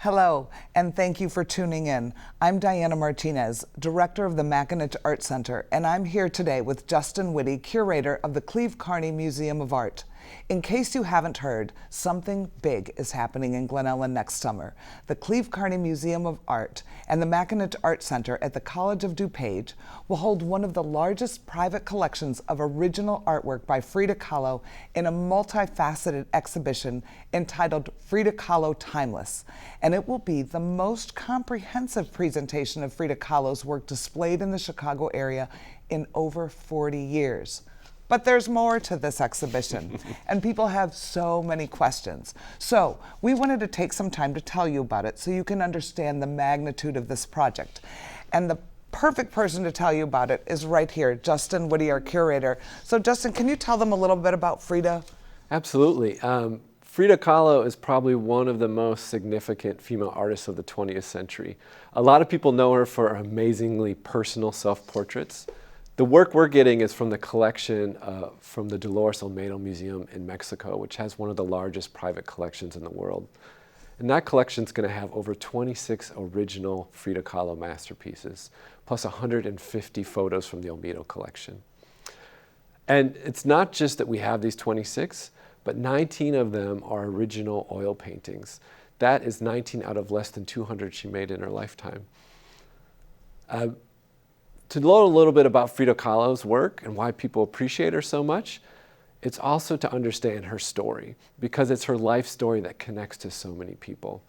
Hello, and thank you for tuning in. I'm Diana Martinez, director of the Mackinac Art Center, and I'm here today with Justin Whitty, curator of the Cleve Carney Museum of Art. In case you haven't heard, something big is happening in Glen Ellen next summer. The Cleve Carney Museum of Art and the Mackinac Art Center at the College of DuPage will hold one of the largest private collections of original artwork by Frida Kahlo in a multifaceted exhibition entitled Frida Kahlo Timeless. And it will be the most comprehensive presentation of Frida Kahlo's work displayed in the Chicago area in over 40 years. But there's more to this exhibition, and people have so many questions. So we wanted to take some time to tell you about it so you can understand the magnitude of this project. And the perfect person to tell you about it is right here, Justin Whitty, our curator. So Justin, can you tell them a little bit about Frida? Absolutely. Frida Kahlo is probably one of the most significant female artists of the 20th century. A lot of people know her for amazingly personal self-portraits. The work we're getting is from the collection from the Dolores Olmedo Museum in Mexico, which has one of the largest private collections in the world. And that collection is going to have over 26 original Frida Kahlo masterpieces, plus 150 photos from the Olmedo collection. And it's not just that we have these 26, but 19 of them are original oil paintings. That is 19 out of less than 200 she made in her lifetime. To learn a little bit about Frida Kahlo's work and why people appreciate her so much, it's also to understand her story, because it's her life story that connects to so many people.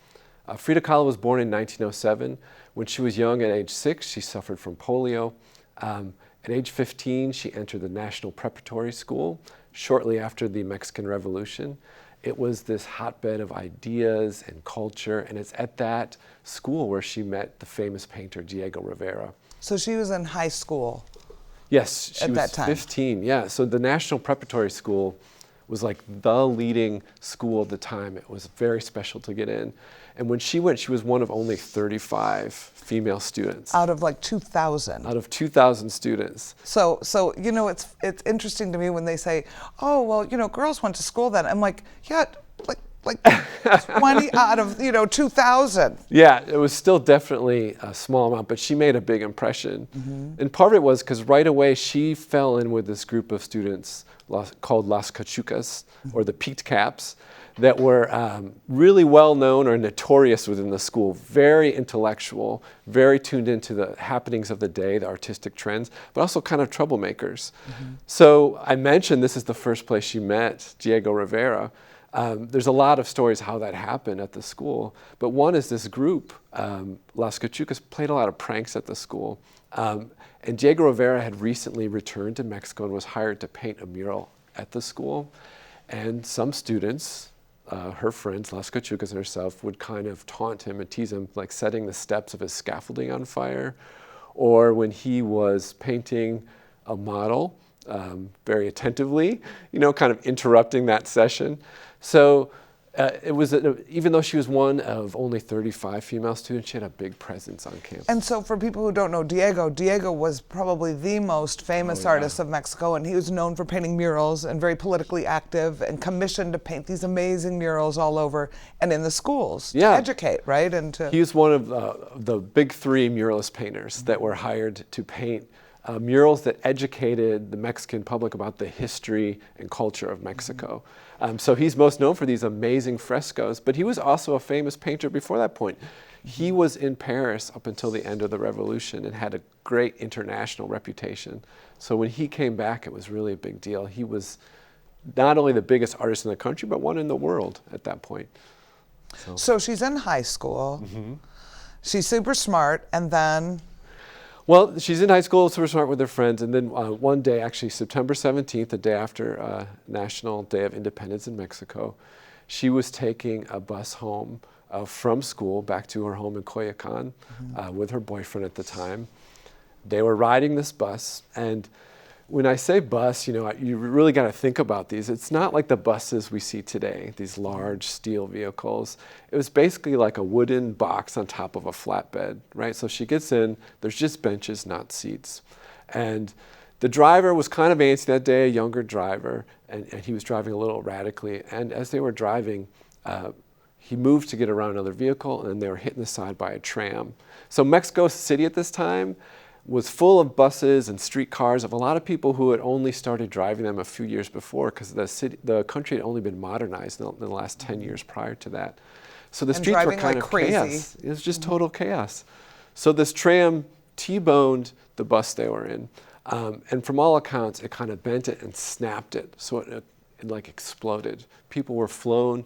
Frida Kahlo was born in 1907. When she was young, at age 6, she suffered from polio. At age 15, she entered the National Preparatory School shortly after the Mexican Revolution. It was this hotbed of ideas and culture, and it's at that school where she met the famous painter Diego Rivera. So she was in high school. Yes, she at was that time. 15. Yeah, so the National Preparatory School was like the leading school at the time. It was very special to get in. And when she went, she was one of only 35 female students. Out of like 2,000. Out of 2,000 students. So you know, it's interesting to me when they say, oh, well, you know, girls went to school then. I'm like, yeah, like 20 out of, 2,000. Yeah, it was still definitely a small amount, but she made a big impression. Mm-hmm. And part of it was because right away she fell in with this group of students called Las Cachucas, or the Peaked Caps, that were really well known or notorious within the school, very intellectual, very tuned into the happenings of the day, the artistic trends, but also kind of troublemakers. Mm-hmm. So I mentioned this is the first place she met Diego Rivera. There's a lot of stories how that happened at the school, but one is this group, Las Cachucas, played a lot of pranks at the school. And Diego Rivera had recently returned to Mexico and was hired to paint a mural at the school. And some students, her friends, Las Cachucas and herself, would kind of taunt him and tease him, like setting the steps of his scaffolding on fire, or when he was painting a model, very attentively, kind of interrupting that session. So it was, even though she was one of only 35 female students, she had a big presence on campus. And so for people who don't know Diego was probably the most famous artist of Mexico, and he was known for painting murals and very politically active and commissioned to paint these amazing murals all over and in the schools to educate, right? He was one of the big three muralist painters that were hired to paint murals that educated the Mexican public about the history and culture of Mexico. So he's most known for these amazing frescoes, but he was also a famous painter before that point. He was in Paris up until the end of the revolution and had a great international reputation. So when he came back, it was really a big deal. He was not only the biggest artist in the country, but one in the world at that point. So she's in high school. Mm-hmm. She's super smart, and then... Well, she's in high school, super smart with her friends, and then one day, actually September 17th, the day after National Day of Independence in Mexico, she was taking a bus home from school back to her home in Coyoacan with her boyfriend at the time. They were riding this bus, and when I say bus, you really got to think about these. It's not like the buses we see today, these large steel vehicles. It was basically like a wooden box on top of a flatbed, right? So she gets in, there's just benches, not seats. And the driver was kind of antsy that day, a younger driver, and he was driving a little erratically. And as they were driving, He moved to get around another vehicle, and they were hit in the side by a tram. So Mexico City at this time was full of buses and streetcars of a lot of people who had only started driving them a few years before, because the country had only been modernized in the last 10 years prior to that. So the streets were kind of chaos. It was just total chaos. So this tram T-boned the bus they were in. And from all accounts, it kind of bent it and snapped it. So it like exploded. People were flown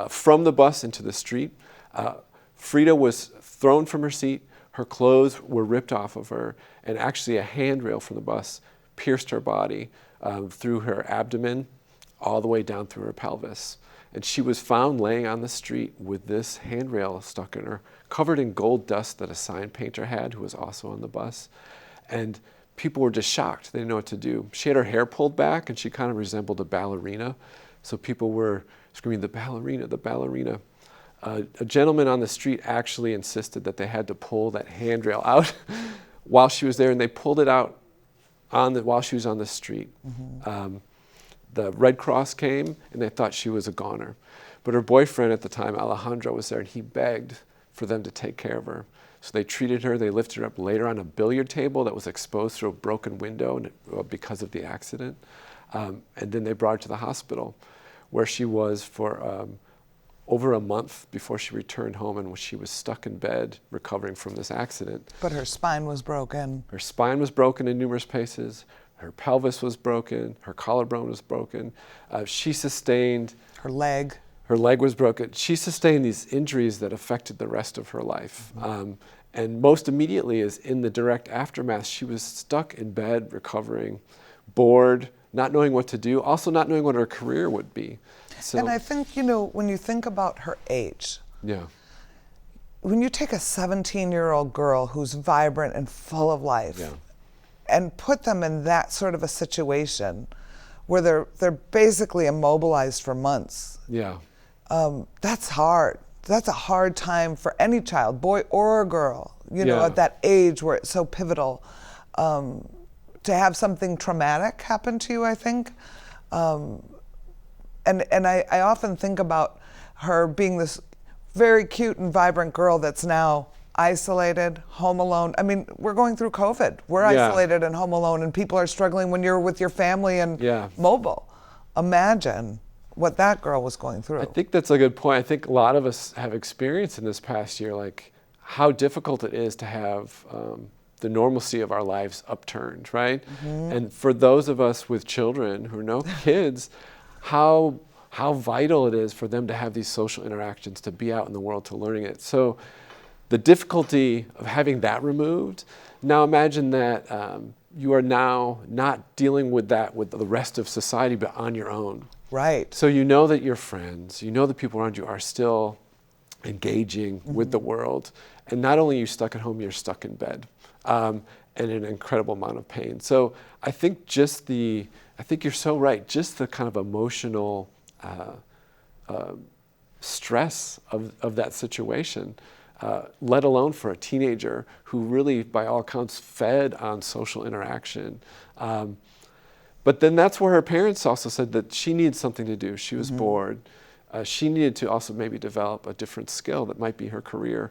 from the bus into the street. Frida was thrown from her seat. Her clothes were ripped off of her. And actually a handrail from the bus pierced her body through her abdomen all the way down through her pelvis. And she was found laying on the street with this handrail stuck in her, covered in gold dust that a sign painter had, who was also on the bus. And people were just shocked. They didn't know what to do. She had her hair pulled back, and she kind of resembled a ballerina. So people were screaming, "The ballerina, the ballerina." A gentleman on the street actually insisted that they had to pull that handrail out while she was there, and they pulled it out while she was on the street. The Red Cross came, and they thought she was a goner. But her boyfriend at the time, Alejandro, was there, and he begged for them to take care of her. So they treated her. They lifted her up later on a billiard table that was exposed through a broken window because of the accident. And then they brought her to the hospital, where she was for over a month before she returned home, and she was stuck in bed recovering from this accident. But her spine was broken. Her spine was broken in numerous places. Her pelvis was broken. Her collarbone was broken. She sustained... Her leg. Her leg was broken. She sustained these injuries that affected the rest of her life. And most immediately, is in the direct aftermath, she was stuck in bed, recovering, bored, not knowing what to do, also not knowing what her career would be. So, and I think, when you think about her age, when you take a 17-year-old girl who's vibrant and full of life, and put them in that sort of a situation where they're basically immobilized for months. That's hard. That's a hard time for any child, boy or girl, at that age where it's so pivotal. To have something traumatic happen to you, I think. And I often think about her being this very cute and vibrant girl that's now isolated, home alone. I mean, we're going through COVID. We're isolated and home alone, and people are struggling when you're with your family and mobile. Imagine what that girl was going through. I think that's a good point. I think a lot of us have experienced in this past year, like how difficult it is to have the normalcy of our lives upturned, right? And for those of us with children who are no kids, how vital it is for them to have these social interactions, to be out in the world, to learning it. So the difficulty of having that removed, now imagine that you are now not dealing with that with the rest of society, but on your own. Right. So you know that your friends, you know the people around you are still engaging with the world. And not only are you stuck at home, you're stuck in bed and in an incredible amount of pain. So I think I think you're so right, just the kind of emotional stress of that situation, let alone for a teenager who really, by all accounts, fed on social interaction. But then that's where her parents also said that she needed something to do. She was bored. She needed to also maybe develop a different skill that might be her career.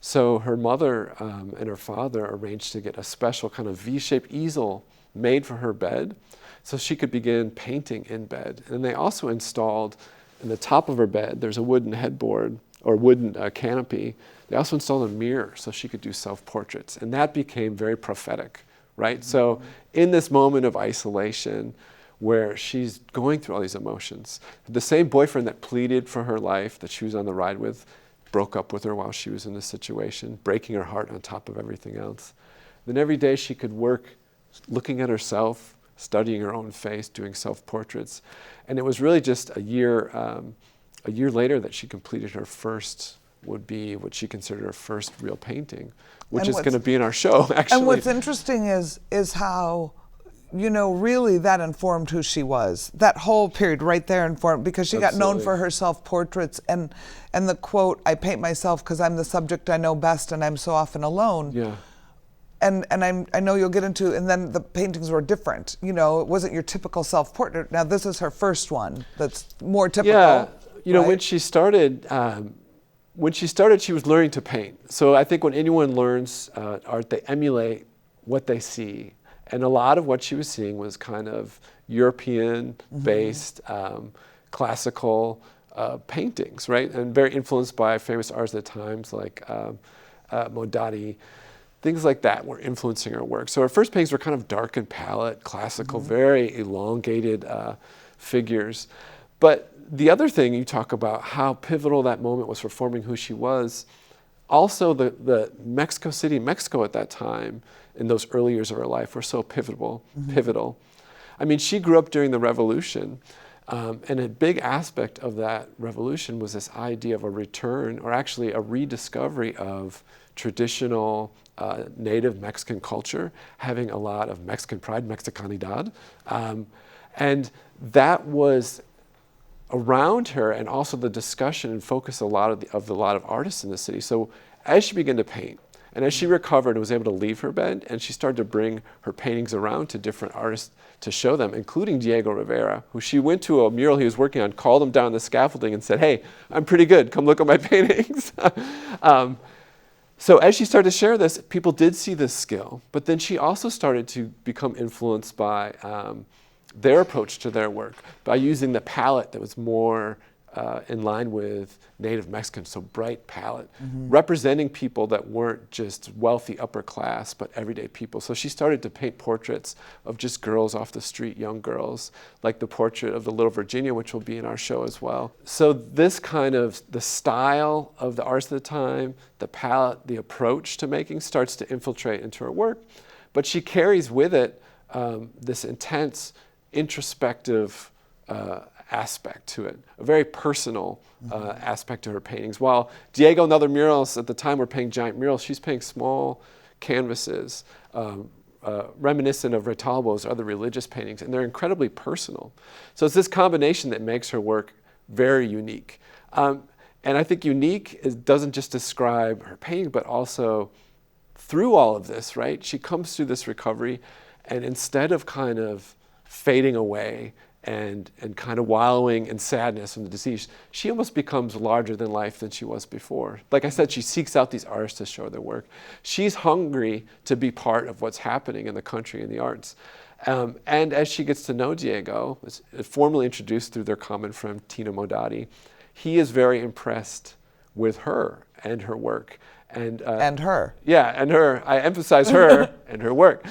So her mother and her father arranged to get a special kind of V-shaped easel made for her bed so she could begin painting in bed. And they also installed in the top of her bed, there's a wooden headboard or wooden canopy. They also installed a mirror so she could do self-portraits. And that became very prophetic, right? So in this moment of isolation where she's going through all these emotions, the same boyfriend that pleaded for her life, that she was on the ride with, broke up with her while she was in this situation, breaking her heart on top of everything else. Then every day she could work looking at herself, studying her own face, doing self-portraits. And it was really just a year later that she completed her first, would be what she considered her first real painting, which is going to be in our show, actually. And what's interesting is how, really that informed who she was. That whole period right there informed, because she got known for her self-portraits and the quote, "I paint myself because I'm the subject I know best and I'm so often alone." Yeah. And I know you'll get into, and then the paintings were different. It wasn't your typical self-portrait. Now this is her first one that's more typical. You know, right? when she started, she was learning to paint. So I think when anyone learns art, they emulate what they see. And a lot of what she was seeing was kind of European-based, classical paintings, right? And very influenced by famous artists at the times, like Modati. Things like that were influencing her work. So her first paintings were kind of dark and palette, classical, very elongated figures. But the other thing, you talk about how pivotal that moment was for forming who she was. Also, the Mexico City, Mexico at that time, in those early years of her life, were so pivotal. I mean, she grew up during the Revolution, and a big aspect of that revolution was this idea of a return, or actually a rediscovery of traditional native Mexican culture, having a lot of Mexican pride, Mexicanidad. And that was around her, and also the discussion and focus of a lot of artists in the city. So as she began to paint, and as she recovered and was able to leave her bed, and she started to bring her paintings around to different artists to show them, including Diego Rivera, who she went to a mural he was working on, called him down the scaffolding and said, "Hey, I'm pretty good, come look at my paintings." So as she started to share this, people did see this skill, but then she also started to become influenced by their approach to their work, by using the palette that was more in line with native Mexicans, so bright palette, representing people that weren't just wealthy upper class, but everyday people. So she started to paint portraits of just girls off the street, young girls, like the portrait of the Little Virginia, which will be in our show as well. So this kind of, the style of the artists of the time, the palette, the approach to making starts to infiltrate into her work, but she carries with it this intense, introspective aspect to it, a very personal aspect to her paintings. While Diego and other murals at the time were painting giant murals, she's painting small canvases, reminiscent of Retalbo's other religious paintings, and they're incredibly personal. So it's this combination that makes her work very unique. And I think unique doesn't just describe her painting, but also through all of this, right? She comes through this recovery, and instead of kind of fading away and kind of wallowing in sadness from the disease, she almost becomes larger than life than she was before. Like I said, she seeks out these artists to show their work. She's hungry to be part of what's happening in the country and the arts. And as she gets to know Diego, it's formally introduced through their common friend Tina Modati, he is very impressed with her and her work. And her. Yeah, and her. I emphasize her and her work.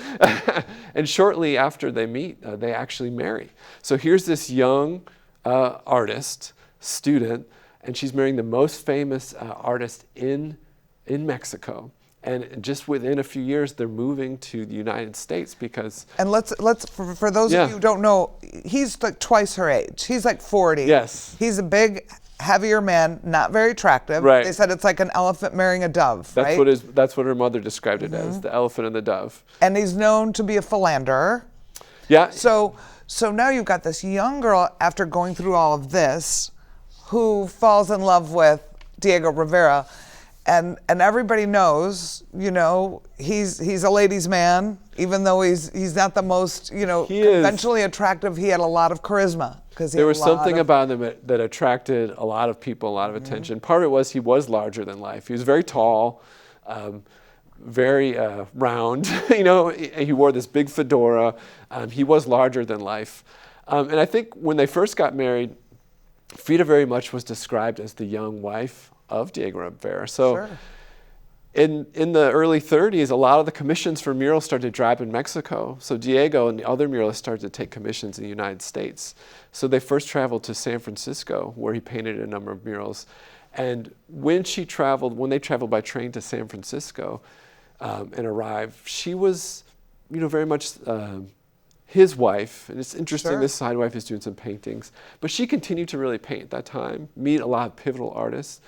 And shortly after they meet, they actually marry. So here's this young artist, student, and she's marrying the most famous artist in Mexico. And just within a few years, they're moving to the United States because... And let's for those of you who don't know, he's like twice her age. He's like 40. Yes. He's a big, heavier man, not very attractive. Right. They said it's like an elephant marrying a dove, That's right? that's what her mother described it as, the elephant and the dove. And he's known to be a philanderer. Yeah. So now you've got this young girl, after going through all of this, who falls in love with Diego Rivera. And everybody knows, you know, he's a ladies' man, even though he's not the most, you know, conventionally attractive. He had a lot of charisma because there was something about him that attracted a lot of people, a lot of attention. Part of it was he was larger than life. He was very tall, very round. You know, he wore this big fedora. He was larger than life, and I think when they first got married, Frida very much was described as the young wife of Diego Rivera. So in the early 30s, a lot of the commissions for murals started to dry up in Mexico. So Diego and the other muralists started to take commissions in the United States. So they first traveled to San Francisco, where he painted a number of murals. And when they traveled by train to San Francisco and arrived, she was, you know, very much his wife. And it's interesting, this side wife is doing some paintings. But she continued to really paint at that time, meet a lot of pivotal artists.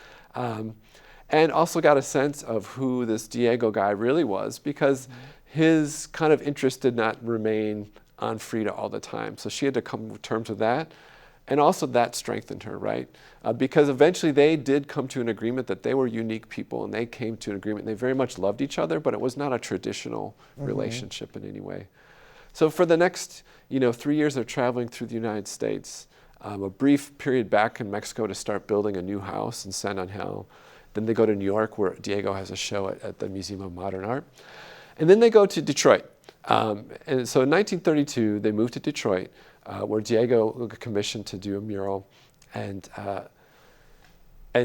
And also got a sense of who this Diego guy really was, because his kind of interest did not remain on Frida all the time. So she had to come to terms with that. And also that strengthened her, right? Because eventually they did come to an agreement that they were unique people, and they came to an agreement. They very much loved each other, but it was not a traditional relationship in any way. So for the next, 3 years, they're traveling through the United States. a brief period back in Mexico to start building a new house in San Angel. Then they go to New York, where Diego has a show at the Museum of Modern Art. And then they go to Detroit. And so in 1932, they moved to Detroit, where Diego got commissioned to do a mural. And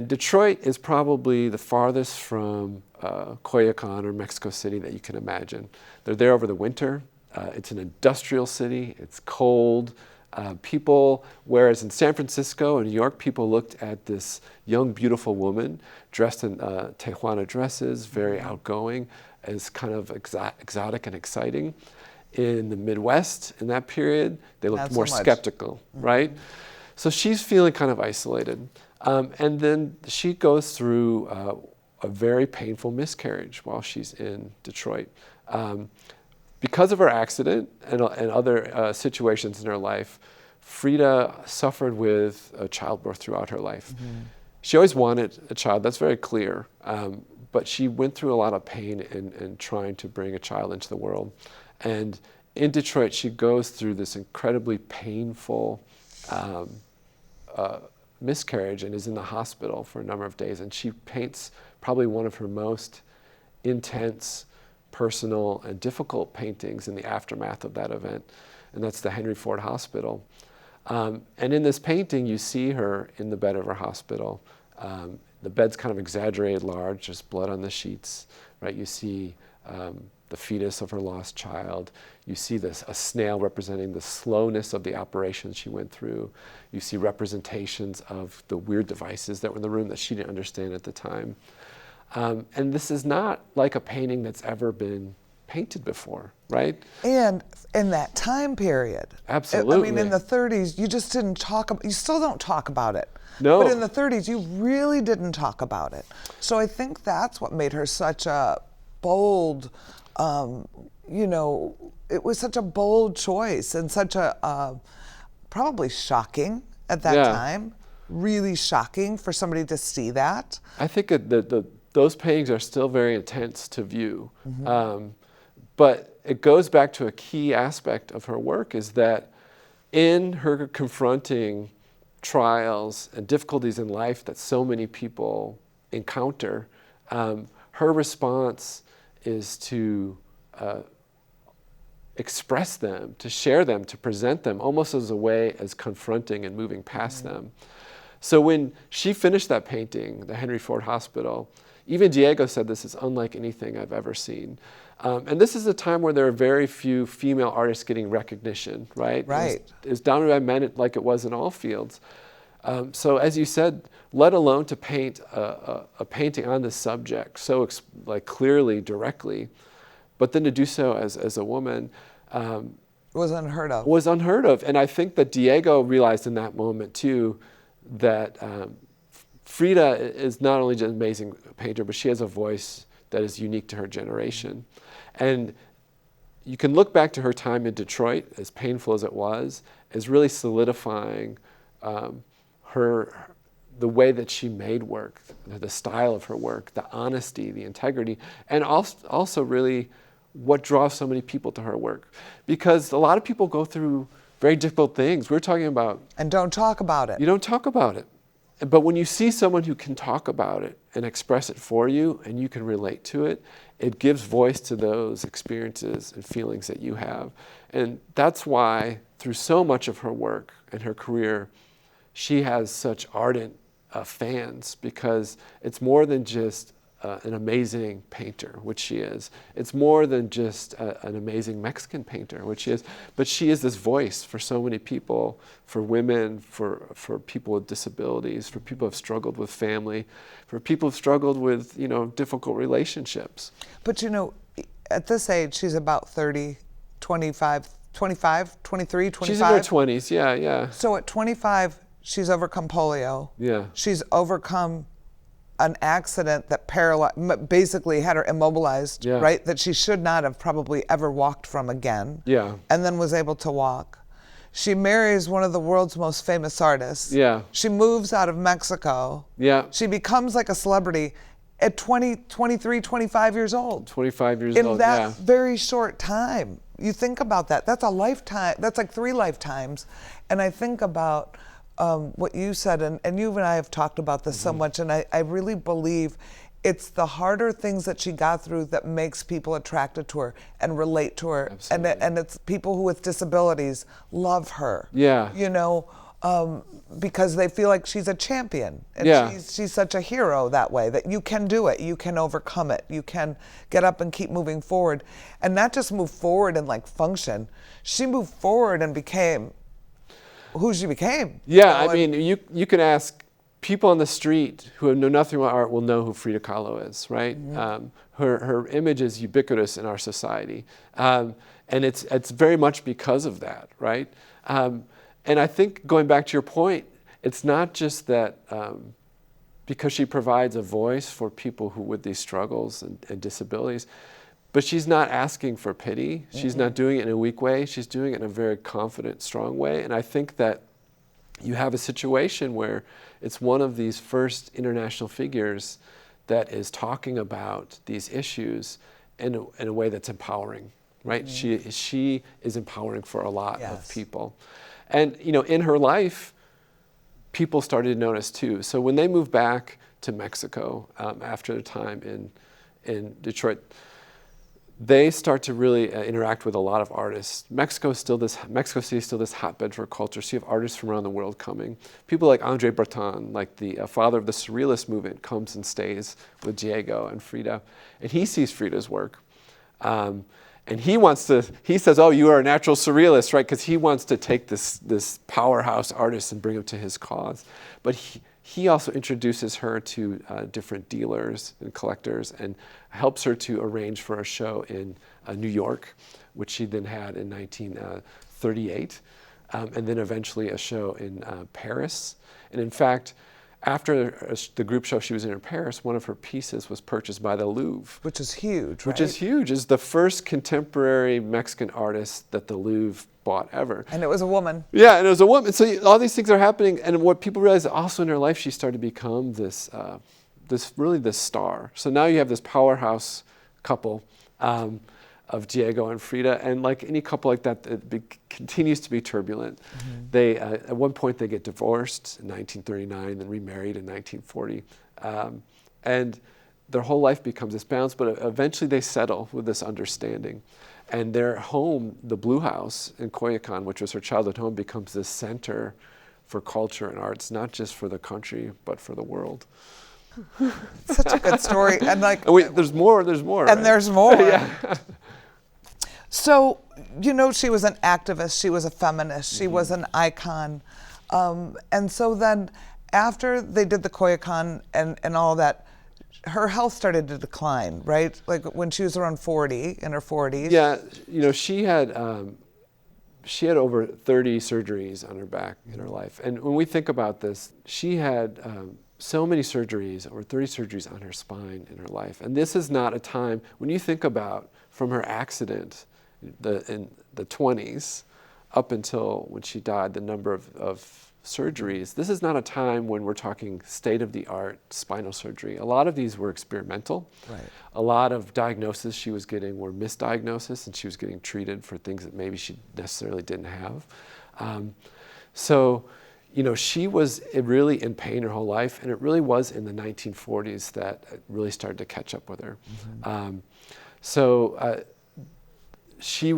Detroit is probably the farthest from Coyoacán or Mexico City that you can imagine. They're there over the winter. It's an industrial city. It's cold. People, whereas in San Francisco and New York, people looked at this young, beautiful woman dressed in Tijuana dresses, very outgoing, as kind of exotic and exciting. In the Midwest, in that period, they looked more skeptical, right? So she's feeling kind of isolated. And then she goes through a very painful miscarriage while she's in Detroit. Because of her accident and other situations in her life, Frida suffered with childbirth throughout her life. She always wanted a child, that's very clear, but she went through a lot of pain in trying to bring a child into the world. And in Detroit, she goes through this incredibly painful miscarriage and is in the hospital for a number of days. And she paints probably one of her most intense, personal, and difficult paintings in the aftermath of that event. And that's the Henry Ford Hospital. And in this painting, you see her in the bed of her hospital. The bed's kind of exaggerated large, just blood on the sheets, right? You see the fetus of her lost child. You see a snail representing the slowness of the operation she went through. You see representations of the weird devices that were in the room that she didn't understand at the time. And this is not like a painting that's ever been painted before, right? And in that time period. Absolutely. I mean, in the 30s, you just didn't talk about, you still don't talk about it. No. But in the 30s, you really didn't talk about it. So I think that's what made her such a bold, it was such a bold choice and such a, probably shocking at that time, really shocking for somebody to see that. I think that those paintings are still very intense to view. But it goes back to a key aspect of her work, is that in her confronting trials and difficulties in life that so many people encounter, her response is to express them, to share them, to present them, almost as a way as confronting and moving past them. So when she finished that painting, the Henry Ford Hospital, even Diego said, this is unlike anything I've ever seen. And this is a time where there are very few female artists getting recognition, right? Right. It's dominated by men like it was in all fields. So as you said, let alone to paint a painting on this subject so clearly, directly, but then to do so as a woman. Was unheard of. Was unheard of. And I think that Diego realized in that moment too that Frida is not only just an amazing painter, but she has a voice that is unique to her generation. And you can look back to her time in Detroit, as painful as it was, as really solidifying the way that she made work, the style of her work, the honesty, the integrity, and also really what draws so many people to her work. Because a lot of people go through very difficult things. We're talking about... And don't talk about it. You don't talk about it. But when you see someone who can talk about it and express it for you, and you can relate to it, it gives voice to those experiences and feelings that you have. And that's why, through so much of her work and her career, she has such ardent fans, because it's more than just an amazing painter, which she is. It's more than just an amazing Mexican painter, which she is. But she is this voice for so many people, for women, for people with disabilities, for people who have struggled with family, for people who have struggled with, difficult relationships. But at this age, she's about 30, 25, 23, 25? She's in her 20s, yeah. So at 25, she's overcome polio. Yeah. She's overcome an accident that basically had her immobilized, right? That she should not have probably ever walked from again. Yeah. And then was able to walk. She marries one of the world's most famous artists. Yeah. She moves out of Mexico. Yeah. She becomes like a celebrity at 20, 23, 25 years old. 25 years old, in that very short time. You think about that. That's a lifetime. That's like 3 lifetimes. And I think about what you said, and you and I have talked about this so much, and I really believe it's the harder things that she got through that makes people attracted to her and relate to her. And it's people who with disabilities love her. Yeah. You know, because they feel like she's a champion. And Yeah. she's such a hero that way, that you can do it, you can overcome it, you can get up and keep moving forward. And not just move forward and like function, she moved forward and became who she became. Yeah, You know, I mean, you can ask people on the street who know nothing about art will know who Frida Kahlo is, right? Her image is ubiquitous in our society, and it's very much because of that, right? And I think going back to your point, it's not just that because she provides a voice for people who with these struggles and disabilities, but she's not asking for pity. She's not doing it in a weak way. She's doing it in a very confident, strong way. And I think that you have a situation where it's one of these first international figures that is talking about these issues in a way that's empowering, right? She is empowering for a lot of people. And you know, in her life, people started to notice too. So when they moved back to Mexico after their time in Detroit, they start to really interact with a lot of artists. Mexico City is still this hotbed for culture. So you have artists from around the world coming. People like Andre Breton, like the father of the Surrealist movement, comes and stays with Diego and Frida. And he sees Frida's work. And he says, oh, you are a natural surrealist, right? Because he wants to take this powerhouse artist and bring him to his cause. But he also introduces her to different dealers and collectors and helps her to arrange for a show in New York, which she then had in 1938, and then eventually a show in Paris. And in fact, after the group show she was in Paris, one of her pieces was purchased by the Louvre. which is huge, right? Which is huge. It's the first contemporary Mexican artist that the Louvre bought ever. And it was a woman. Yeah, and it was a woman. So all these things are happening, and what people realize also in her life, she started to become this star. So now you have this powerhouse couple of Diego and Frida, and like any couple like that, it continues to be turbulent. They at one point they get divorced in 1939, then remarried in 1940, and their whole life becomes this balance. But eventually they settle with this understanding. And their home, the Blue House in Coyoacan, which was her childhood home, becomes this center for culture and arts, not just for the country, but for the world. Such a good story. And like, there's more. And right? there's more. Yeah. So, you know, she was an activist, she was a feminist, she was an icon. And so then after they did the Coyoacan and all that, her health started to decline, right? Like when she was around 40, in her 40s. Yeah, you know, she had over 30 surgeries on her back in her life. And when we think about this, she had so many surgeries, over 30 surgeries on her spine in her life. And this is not a time, when you think about from her accident in the 20s up until when she died, the number of surgeries, this is not a time when we're talking state-of-the-art spinal surgery. A lot of these were experimental. Right. A lot of diagnoses she was getting were misdiagnosis, and she was getting treated for things that maybe she necessarily didn't have. So, you know, she was really in pain her whole life, and it really was in the 1940s that it really started to catch up with her. She,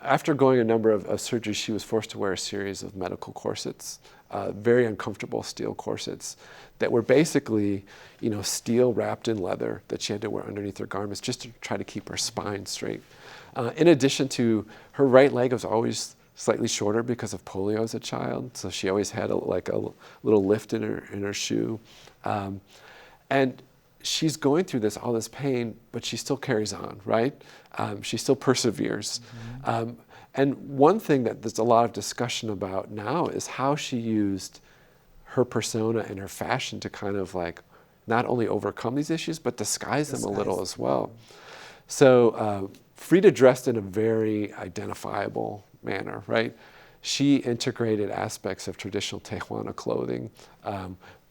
after going a number of surgeries, she was forced to wear a series of medical corsets, very uncomfortable steel corsets that were basically, you know, steel wrapped in leather that she had to wear underneath her garments just to try to keep her spine straight. In addition to, her right leg was always slightly shorter because of polio as a child, so she always had a little lift in her shoe. And she's going through all this pain, but she still carries on, right? She still perseveres. And one thing that there's a lot of discussion about now is how she used her persona and her fashion to kind of like not only overcome these issues, but disguise them a little as well. So Frida dressed in a very identifiable manner, right? She integrated aspects of traditional Tijuana clothing,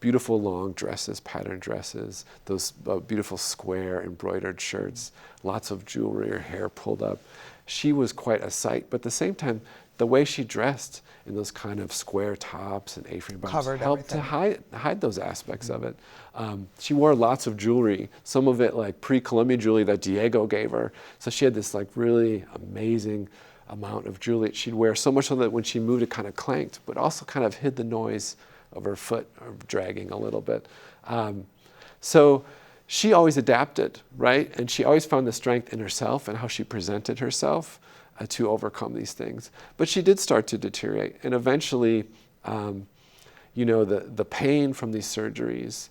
beautiful long dresses, patterned dresses, those beautiful square embroidered shirts, lots of jewelry, her hair pulled up. She was quite a sight, but at the same time, the way she dressed in those kind of square tops and A-frame bottoms helped to hide those aspects of it. She wore lots of jewelry, some of it like pre-Columbian jewelry that Diego gave her. So she had this like really amazing amount of jewelry she'd wear, so much so that when she moved it kind of clanked, but also kind of hid the noise of her foot dragging a little bit. So she always adapted, right? And she always found the strength in herself and how she presented herself to overcome these things. But she did start to deteriorate. And eventually, the pain from these surgeries,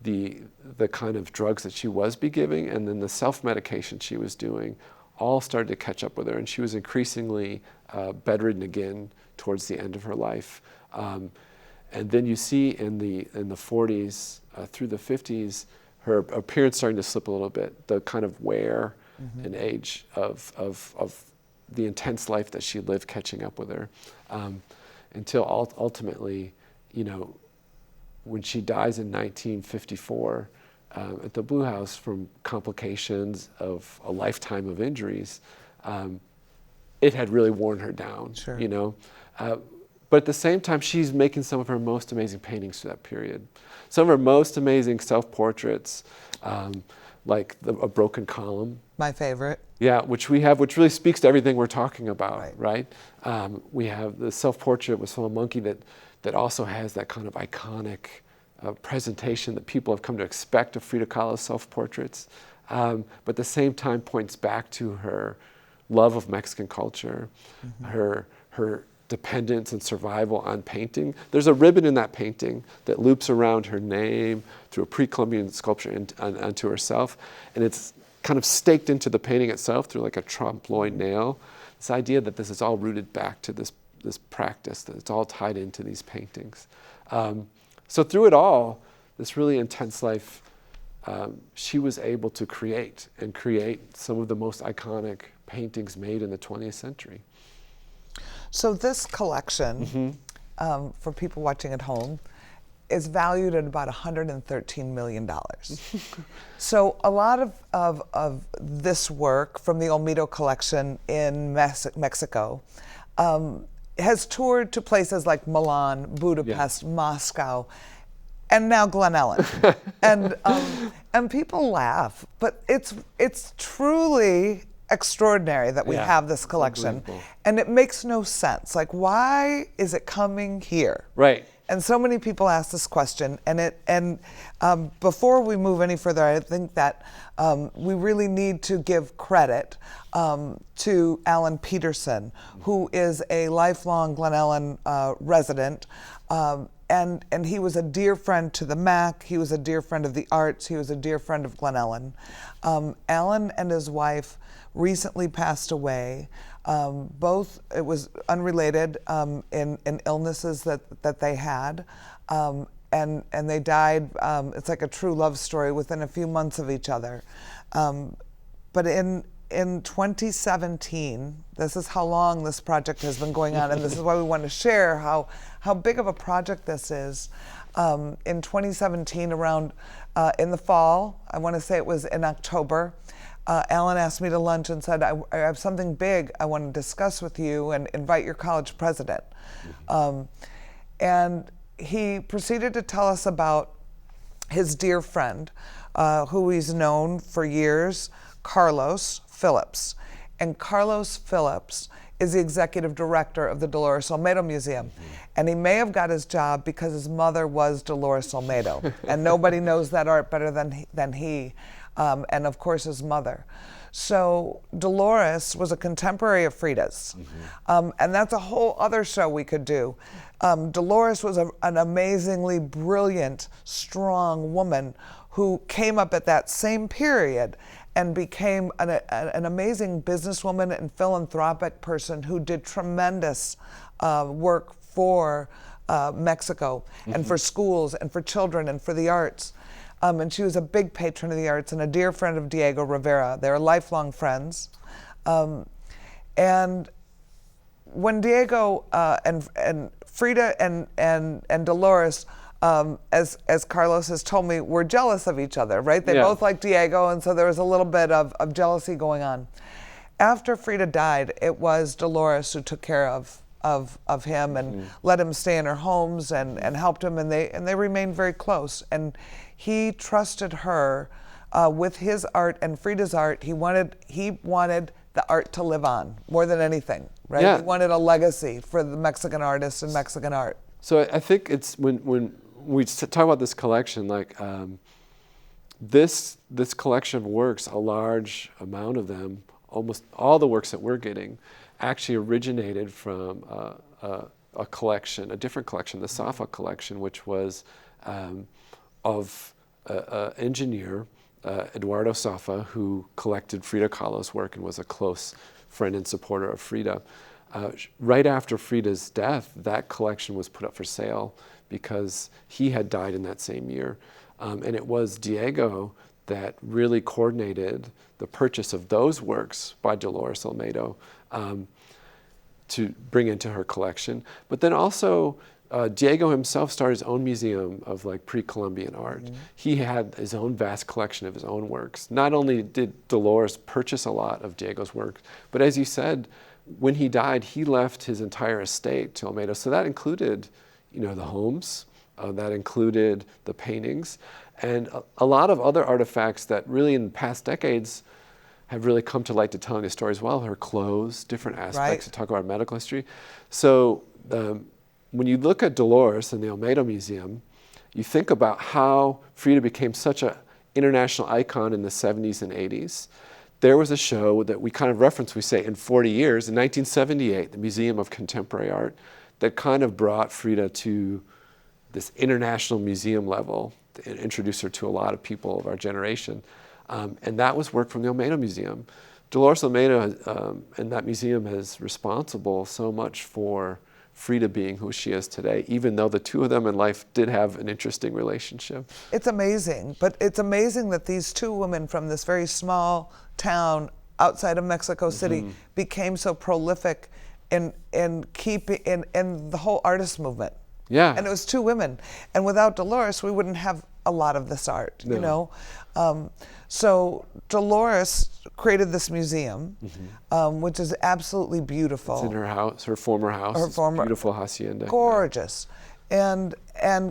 the kind of drugs that she was giving, and then the self-medication she was doing, all started to catch up with her. And she was increasingly bedridden again towards the end of her life. And then you see in the 40s through the 50s, her appearance starting to slip a little bit, the kind of wear and age of the intense life that she lived catching up with her, until ultimately, when she dies in 1954 at the Blue House from complications of a lifetime of injuries, it had really worn her down. Sure. But at the same time, she's making some of her most amazing paintings through that period. Some of her most amazing self-portraits, like a broken column. My favorite. Yeah, which really speaks to everything we're talking about, right? We have the self-portrait with a monkey that also has that kind of iconic presentation that people have come to expect of Frida Kahlo's self-portraits, but at the same time points back to her love of Mexican culture, her dependence and survival on painting. There's a ribbon in that painting that loops around her name through a pre-Columbian sculpture onto herself, and it's kind of staked into the painting itself through like a trompe-l'oeil nail. This idea that this is all rooted back to this practice, that it's all tied into these paintings. So through it all, this really intense life, she was able to create some of the most iconic paintings made in the 20th century. So this collection, for people watching at home, is valued at about $113 million. So a lot of this work from the Olmedo collection in Mexico has toured to places like Milan, Budapest, Moscow, and now Glen Ellyn. And people laugh, but it's truly extraordinary that we have this collection, and it makes no sense. Like, why is it coming here? Right. And so many people ask this question, and before we move any further, I think that we really need to give credit to Alan Peterson, who is a lifelong Glen Ellyn resident, and he was a dear friend to the MAC. He was a dear friend of the arts. He was a dear friend of Glen Ellyn. Alan and his wife recently passed away. Both, it was unrelated in illnesses that they had, and they died. It's like a true love story within a few months of each other. But in 2017, this is how long this project has been going on, and this is why we want to share how big of a project this is. In 2017, around in the fall, I want to say it was in October, Alan asked me to lunch and said, I have something big I want to discuss with you and invite your college president. And he proceeded to tell us about his dear friend, who he's known for years, Carlos Phillips. And Carlos Phillips is the executive director of the Dolores Olmedo Museum. And he may have got his job because his mother was Dolores Olmedo. And nobody knows that art better than he. And of course his mother. So Dolores was a contemporary of Frida's. And that's a whole other show we could do. Dolores was an amazingly brilliant, strong woman who came up at that same period and became an amazing businesswoman and philanthropic person who did tremendous work for Mexico and for schools and for children and for the arts. And she was a big patron of the arts and a dear friend of Diego Rivera. They're lifelong friends. And when Diego and Frida and Dolores, as Carlos has told me, were jealous of each other, right? They both liked Diego, and so there was a little bit of jealousy going on. after Frida died, it was Dolores who took care of him and let him stay in her homes and helped him, and they remained very close. And he trusted her with his art and Frida's art. He wanted the art to live on more than anything, right? Yeah. He wanted a legacy for the Mexican artists and Mexican art. So I think it's when we talk about this collection, like this collection of works, a large amount of them, almost all the works that we're getting, actually originated from a collection, a different collection, the Safa collection, which was of an engineer, Eduardo Safa, who collected Frida Kahlo's work and was a close friend and supporter of Frida. Right after Frida's death, that collection was put up for sale because he had died in that same year. And it was Diego that really coordinated the purchase of those works by Dolores Olmedo to bring into her collection. But then also, Diego himself started his own museum of like pre-Columbian art. He had his own vast collection of his own works. Not only did Dolores purchase a lot of Diego's work, but as you said, when he died, he left his entire estate to Olmedo. So that included, the homes, that included the paintings, and a lot of other artifacts that really in past decades have really come to light to telling the story as well. Her clothes, different aspects to talk about medical history. So when you look at Dolores in the Olmedo Museum, you think about how Frida became such an international icon in the 70s and 80s. There was a show that we kind of reference, we say, in 40 years, in 1978, the Museum of Contemporary Art, that kind of brought Frida to this international museum level and introduced her to a lot of people of our generation. And that was work from the Olmedo Museum. Dolores Olmedo and that museum is responsible so much for Frida being who she is today, even though the two of them in life did have an interesting relationship. It's amazing, but it's amazing that these two women from this very small town outside of Mexico City became so prolific in the whole artist movement. Yeah. And it was two women. And without Dolores, we wouldn't have a lot of this art, So Dolores created this museum, which is absolutely beautiful. It's in her house, her former house. Her former beautiful hacienda. Gorgeous. And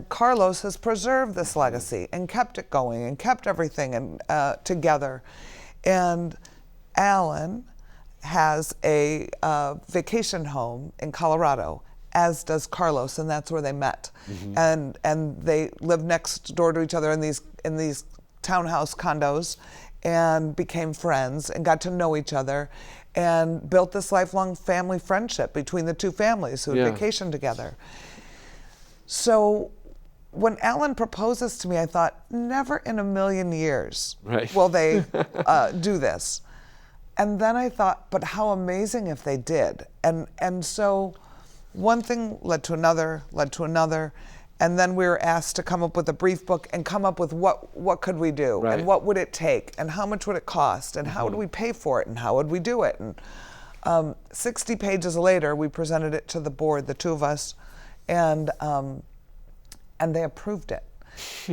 Carlos has preserved this legacy and kept it going and kept everything together. And Alan has a vacation home in Colorado, as does Carlos, and that's where they met. And they lived next door to each other in these townhouse condos and became friends and got to know each other and built this lifelong family friendship between the two families who had vacationed together. So when Alan proposes to me, I thought, never in a million years will they do this. And then I thought, but how amazing if they did. And so one thing led to another, and then we were asked to come up with a brief book and come up with what could we do, and what would it take, and how much would it cost, and how would we pay for it, and how would we do it. And 60 pages later, we presented it to the board, the two of us, and they approved it.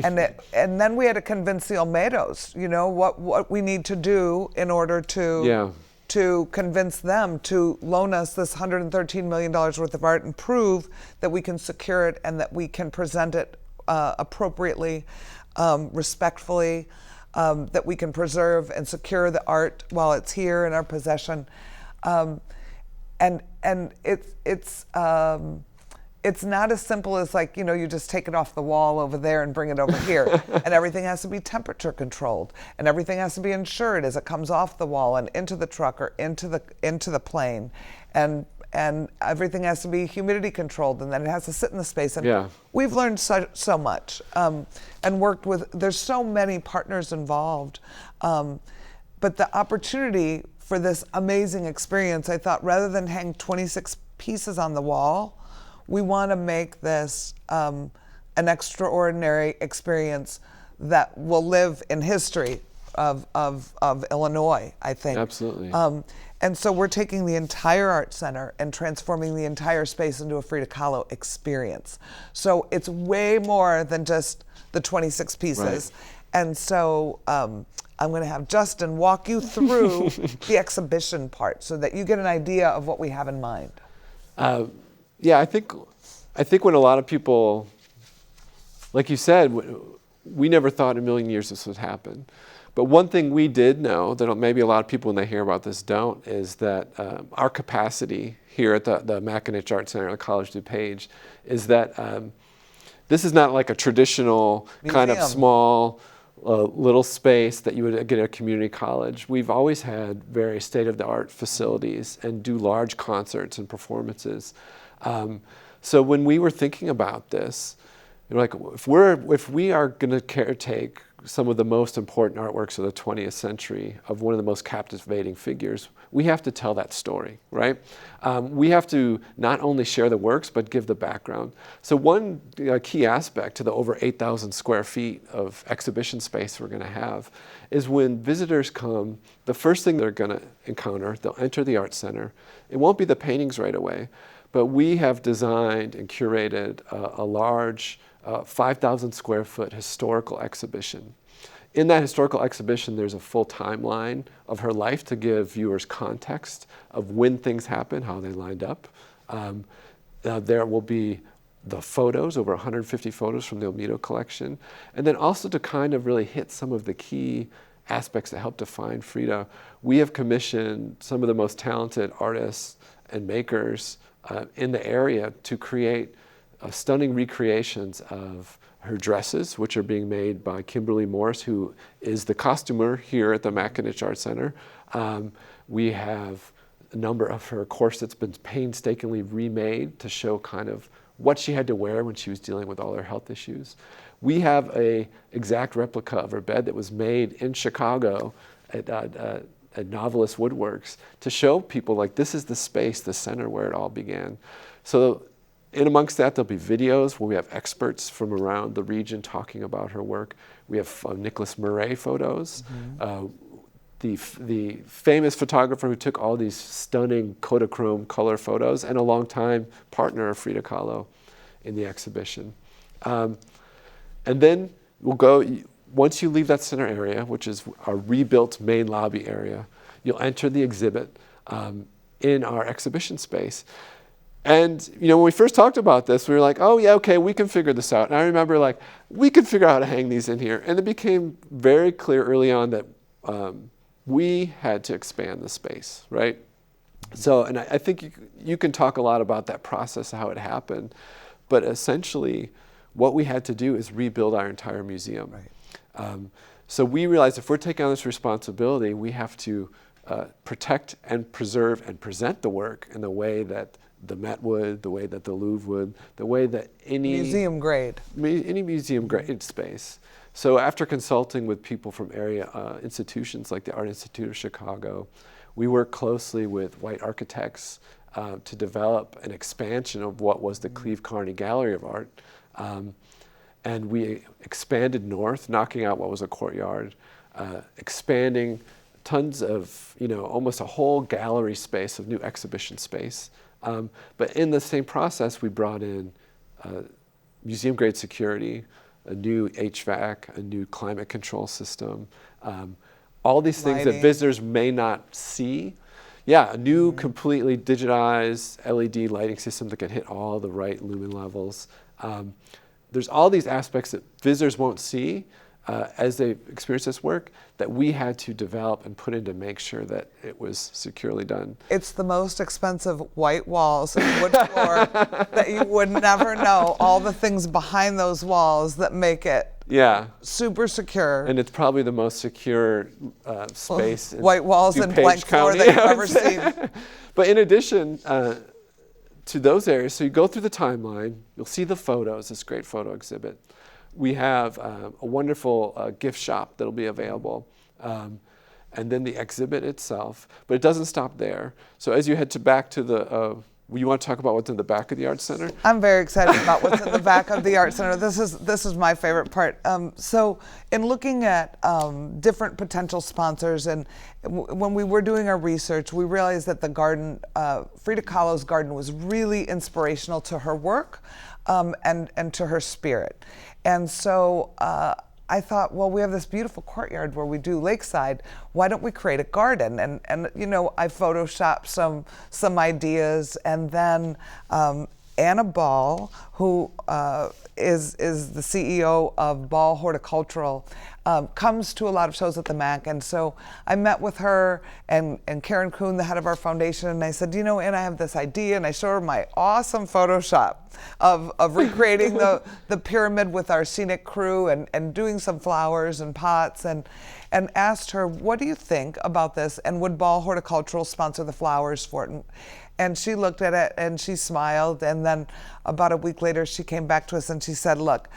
And then we had to convince the Olmedos, what we need to do in order to convince them to loan us this $113 million worth of art and prove that we can secure it and that we can present it appropriately, respectfully, that we can preserve and secure the art while it's here in our possession. And it's not as simple as you just take it off the wall over there and bring it over here. And everything has to be temperature controlled, and everything has to be insured as it comes off the wall and into the truck or into the plane. And everything has to be humidity controlled, and then it has to sit in the space. And we've learned so much and worked with, there's so many partners involved. But the opportunity for this amazing experience, I thought, rather than hang 26 pieces on the wall, we want to make this an extraordinary experience that will live in history of Illinois, I think. Absolutely. And so we're taking the entire art center and transforming the entire space into a Frida Kahlo experience. So it's way more than just the 26 pieces. And so I'm going to have Justin walk you through the exhibition part so that you get an idea of what we have in mind. Yeah, I think when a lot of people, like you said, we never thought in a million years this would happen. But one thing we did know that maybe a lot of people when they hear about this don't is that our capacity here at the Mackinac Art Center at College DuPage is that this is not like a traditional kind of small little space that you would get at a community college. We've always had very state-of-the-art facilities and do large concerts and performances. So when we were thinking about this, like if we are going to caretake some of the most important artworks of the 20th century of one of the most captivating figures, we have to tell that story, right? We have to not only share the works, but give the background. So one key aspect to the over 8,000 square feet of exhibition space we're going to have is when visitors come, the first thing they're going to encounter, they'll enter the art center. It won't be the paintings right away, but we have designed and curated a large 5,000 square foot historical exhibition. In that historical exhibition, there's a full timeline of her life to give viewers context of when things happened, how they lined up. There will be the photos, over 150 photos from the Olmedo collection, and then also to kind of really hit some of the key aspects that help define Frida. We have commissioned some of the most talented artists and makers in the area to create stunning recreations of her dresses, which are being made by Kimberly Morris, who is the costumer here at the Mackinac Art Center. We have a number of her corsets been painstakingly remade to show kind of what she had to wear when she was dealing with all her health issues. We have an exact replica of her bed that was made in Chicago at Novelist Woodworks to show people like this is the space, the center where it all began. So in amongst that, there'll be videos where we have experts from around the region talking about her work. We have Nicholas Murray photos, the famous photographer who took all these stunning Kodachrome color photos and a longtime partner of Frida Kahlo in the exhibition. And then we'll go, once you leave that center area, which is our rebuilt main lobby area, you'll enter the exhibit in our exhibition space. And when we first talked about this, we were like, oh yeah, okay, we can figure this out. And I remember like, we could figure out how to hang these in here. And it became very clear early on that we had to expand the space, right? So, and I think you can talk a lot about that process, how it happened. But essentially, what we had to do is rebuild our entire museum. Right. So we realized if we're taking on this responsibility, we have to protect and preserve and present the work in the way that the Met would, the way that the Louvre would, the way that any museum grade space. So after consulting with people from area institutions like the Art Institute of Chicago, we worked closely with white architects to develop an expansion of what was the Cleve Carney Gallery of Art. And we expanded north, knocking out what was a courtyard, expanding tons of, almost a whole gallery space of new exhibition space. But in the same process, we brought in museum grade security, a new HVAC, a new climate control system, all these things that visitors may not see. Yeah, a new completely digitized LED lighting system that can hit all the right lumen levels. There's all these aspects that visitors won't see as they experience this work that we had to develop and put in to make sure that it was securely done. It's the most expensive white walls and wood floor that you would never know. All the things behind those walls that make it super secure. And it's probably the most secure space. White walls and blank floor that you've ever seen. But in addition to those areas, so you go through the timeline, you'll see the photos, this great photo exhibit. We have a wonderful gift shop that'll be available, and then the exhibit itself. But it doesn't stop there. So as you head back to the, you want to talk about what's in the back of the Art Center? I'm very excited about what's in the back of the Art Center. This is my favorite part. So in looking at different potential sponsors, and when we were doing our research, we realized that the garden, Frida Kahlo's garden, was really inspirational to her work and to her spirit. And so I thought, well, we have this beautiful courtyard where we do lakeside. Why don't we create a garden? And you know, I photoshopped some ideas, and then Anna Ball, who is the CEO of Ball Horticultural, comes to a lot of shows at the MAC, and so I met with her and Karen Kuhn, the head of our foundation, and I said, you know, Anna, I have this idea, and I showed her my awesome Photoshop of recreating the pyramid with our scenic crew and doing some flowers and pots, and asked her, what do you think about this, and would Ball Horticultural sponsor the flowers for it? And she looked at it and she smiled, and then about a week later she came back to us and she said, look,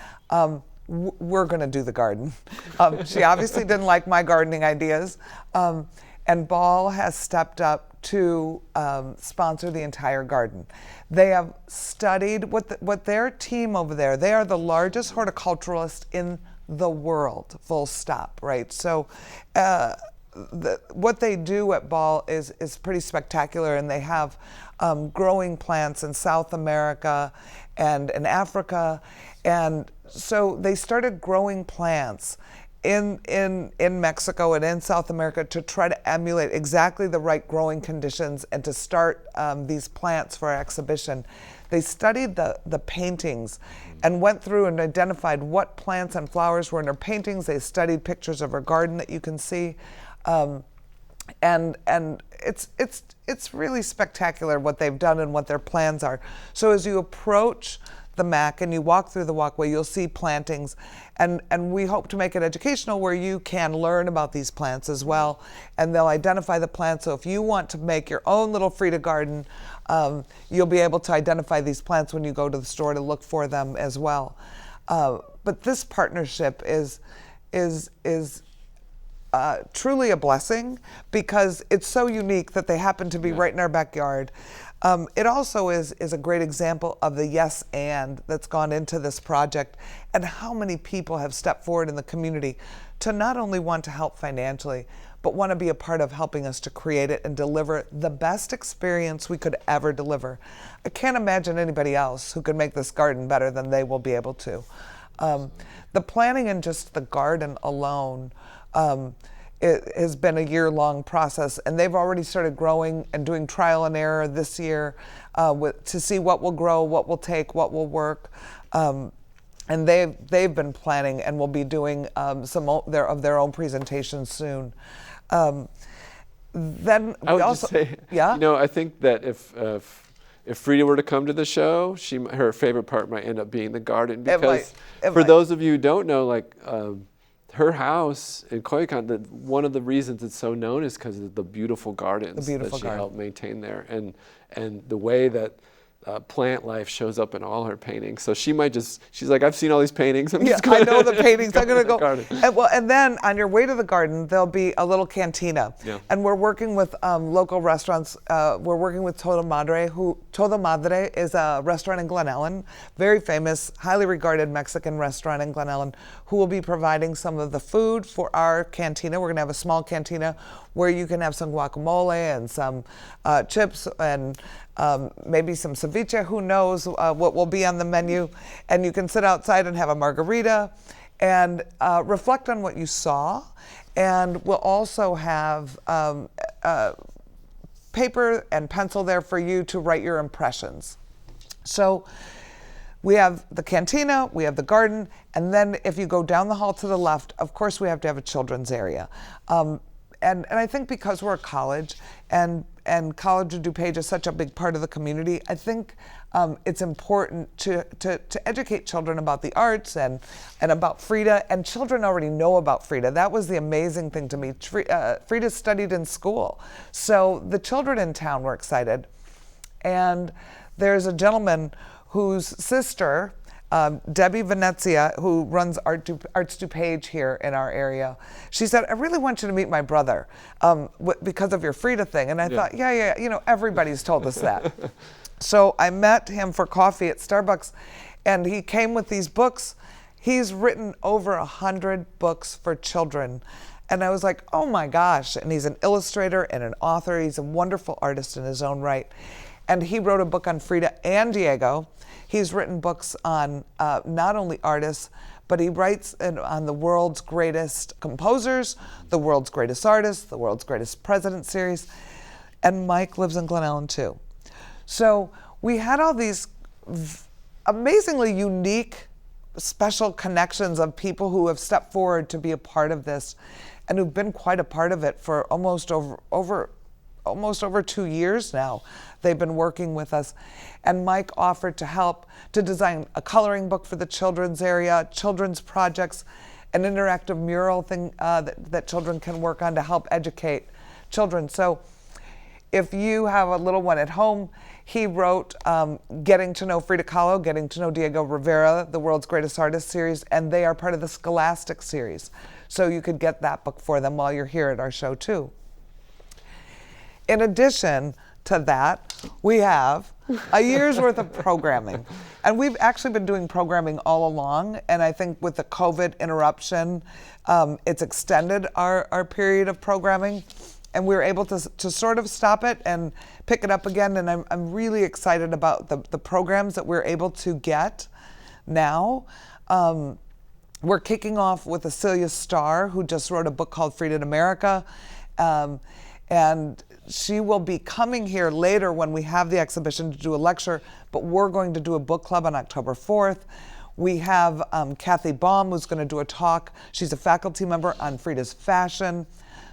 we're going to do the garden. She obviously didn't like my gardening ideas, and Ball has stepped up to sponsor the entire garden. They have studied what their team over there, they are the largest horticulturalist in the world, full stop, right? So what they do at Ball is pretty spectacular, and they have growing plants in South America and in Africa, and so they started growing plants in Mexico and in South America to try to emulate exactly the right growing conditions and to start these plants for our exhibition. They studied the paintings and went through and identified what plants and flowers were in their paintings. They studied pictures of our garden that you can see. And it's really spectacular what they've done and what their plans are. So as you approach the MAC and you walk through the walkway, you'll see plantings, and we hope to make it educational where you can learn about these plants as well, and they'll identify the plants. So if you want to make your own little Frida garden, you'll be able to identify these plants when you go to the store to look for them as well. But this partnership is truly a blessing because it's so unique that they happen to be right in our backyard. It also is a great example of the yes and that's gone into this project, and how many people have stepped forward in the community to not only want to help financially, but want to be a part of helping us to create it and deliver the best experience we could ever deliver. I can't imagine anybody else who could make this garden better than they will be able to. The planning in just the garden alone, it has been a year-long process, and they've already started growing and doing trial and error this year to see what will grow, what will take, what will work. And they've been planning and will be doing some of their own presentations soon. Then I would just say, yeah? You know, I think that if Frida were to come to the show, her favorite part might end up being the garden, because for those of you who don't know, like her house in Koyakan, one of the reasons it's so known is because of the beautiful gardens that she helped maintain there, and the way that plant life shows up in all her paintings. So she's like, I've seen all these paintings. I know the paintings. I'm going to go. And then on your way to the garden, there'll be a little cantina. Yeah. And we're working with local restaurants. We're working with Todo Madre is a restaurant in Glen Ellen, very famous, highly regarded Mexican restaurant in Glen Ellen, who will be providing some of the food for our cantina. We're going to have a small cantina where you can have some guacamole and some chips and maybe some ceviche, who knows what will be on the menu. And you can sit outside and have a margarita and reflect on what you saw. And we'll also have paper and pencil there for you to write your impressions. So we have the cantina, we have the garden, and then if you go down the hall to the left, of course we have to have a children's area. And I think because we're a college and College of DuPage is such a big part of the community, I think it's important to educate children about the arts and about Frida, and children already know about Frida. That was the amazing thing to me. Frida studied in school. So the children in town were excited. And there's a gentleman whose sister, Debbie Venezia, who runs Arts DuPage here in our area, she said, I really want you to meet my brother because of your Frida thing. And I thought, yeah, you know, everybody's told us that. So I met him for coffee at Starbucks, and he came with these books. He's written over 100 books for children. And I was like, oh my gosh. And he's an illustrator and an author. He's a wonderful artist in his own right. And he wrote a book on Frida and Diego. He's written books on not only artists, but he writes on the world's greatest composers, the world's greatest artists, the world's greatest president series. And Mike lives in Glen Ellen too. So we had all these amazingly unique, special connections of people who have stepped forward to be a part of this and who've been quite a part of it for almost over 2 years now. They've been working with us. And Mike offered to help to design a coloring book for the children's area, children's projects, an interactive mural thing that children can work on to help educate children. So if you have a little one at home, he wrote Getting to Know Frida Kahlo, Getting to Know Diego Rivera, the World's Greatest Artist series, and they are part of the Scholastic series. So you could get that book for them while you're here at our show too. In addition to that, we have a year's worth of programming. And we've actually been doing programming all along, and I think with the COVID interruption, it's extended our period of programming. And we were able to sort of stop it and pick it up again. And I'm really excited about the programs that we're able to get now. We're kicking off with Celia Starr, who just wrote a book called Frida in America. And she will be coming here later when we have the exhibition to do a lecture, but we're going to do a book club on October 4th. We have Kathy Baum, who's going to do a talk. She's a faculty member on Frida's fashion.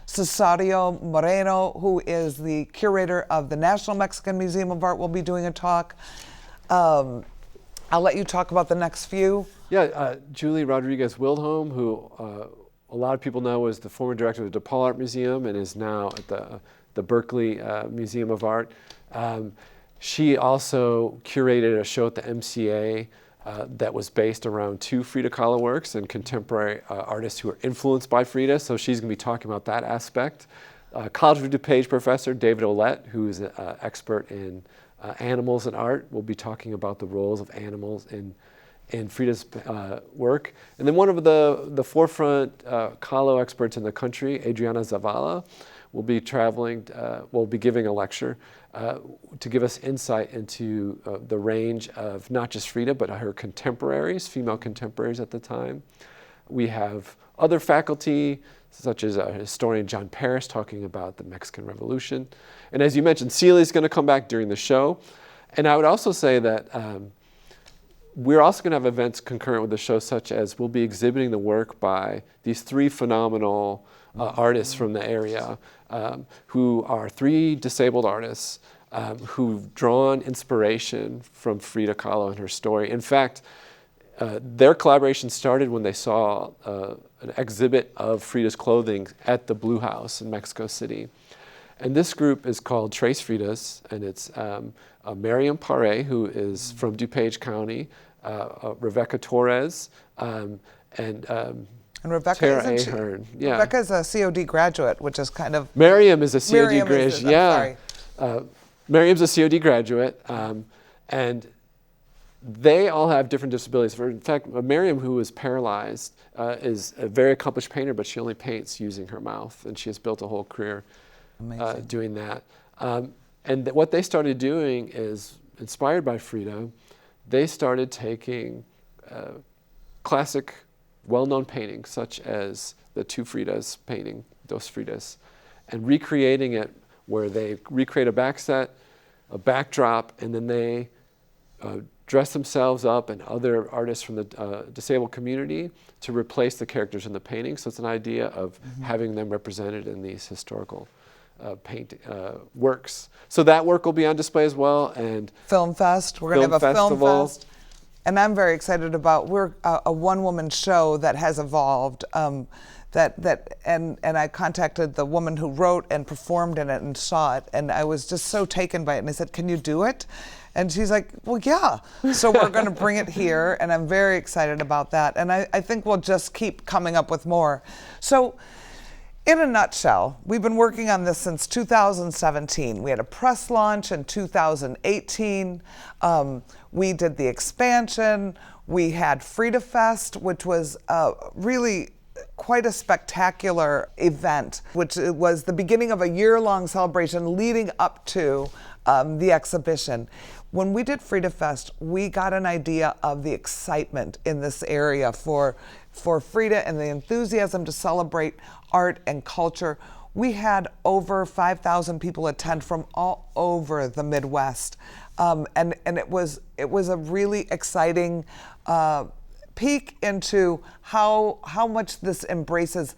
Cesario Moreno, who is the curator of the National Mexican Museum of Art, will be doing a talk. I'll let you talk about the next few. Yeah, Julie Rodriguez Wildholm, who a lot of people know is the former director of the DePaul Art Museum and is now at the Berkeley Museum of Art. She also curated a show at the MCA that was based around 2 Frida Kahlo works and contemporary artists who are influenced by Frida. So she's going to be talking about that aspect. College of DuPage professor David Ouellette, who is an expert in animals and art, will be talking about the roles of animals in Frida's work. And then one of the forefront Kahlo experts in the country, Adriana Zavala, will be will be giving a lecture to give us insight into the range of not just Frida, but her contemporaries, female contemporaries at the time. We have other faculty, such as historian John Paris, talking about the Mexican Revolution. And as you mentioned, Celia's going to come back during the show. And I would also say that we're also going to have events concurrent with the show, such as we'll be exhibiting the work by these 3 phenomenal artists from the area, who are 3 disabled artists who've drawn inspiration from Frida Kahlo and her story. In fact, their collaboration started when they saw an exhibit of Frida's clothing at the Blue House in Mexico City. And this group is called Trace Fridas, and it's Miriam Pare, who is from DuPage County, Rebecca Torres, and Rebecca, Tara Ahern. Yeah. Rebecca is a COD graduate, which is kind of... Miriam is a COD graduate. Yeah. Sorry. Miriam's a COD graduate, and they all have different disabilities. In fact, Miriam, who is paralyzed, is a very accomplished painter, but she only paints using her mouth, and she has built a whole career doing that. And what they started doing is, inspired by Frida, they started taking classic, well-known paintings, such as the 2 Fridas painting, Dos Fridas, and recreating it where they recreate a backset, a backdrop, and then they dress themselves up and other artists from the disabled community to replace the characters in the painting. So it's an idea of having them represented in these historical works. So that work will be on display as well. And Film Fest. We're going to have a Film Fest. And I'm very excited about, we're a one-woman show that has evolved. And I contacted the woman who wrote and performed in it and saw it, and I was just so taken by it. And I said, "Can you do it?" And she's like, "Well, yeah." So we're going to bring it here, and I'm very excited about that. And I think we'll just keep coming up with more. So, in a nutshell, we've been working on this since 2017. We had a press launch in 2018. We did the expansion. We had Frida Fest, which was really quite a spectacular event, which was the beginning of a year-long celebration leading up to the exhibition. When we did Frida Fest, we got an idea of the excitement in this area for Frida and the enthusiasm to celebrate art and culture. We had over 5,000 people attend from all over the Midwest, and it was a really exciting peek into how much this embraces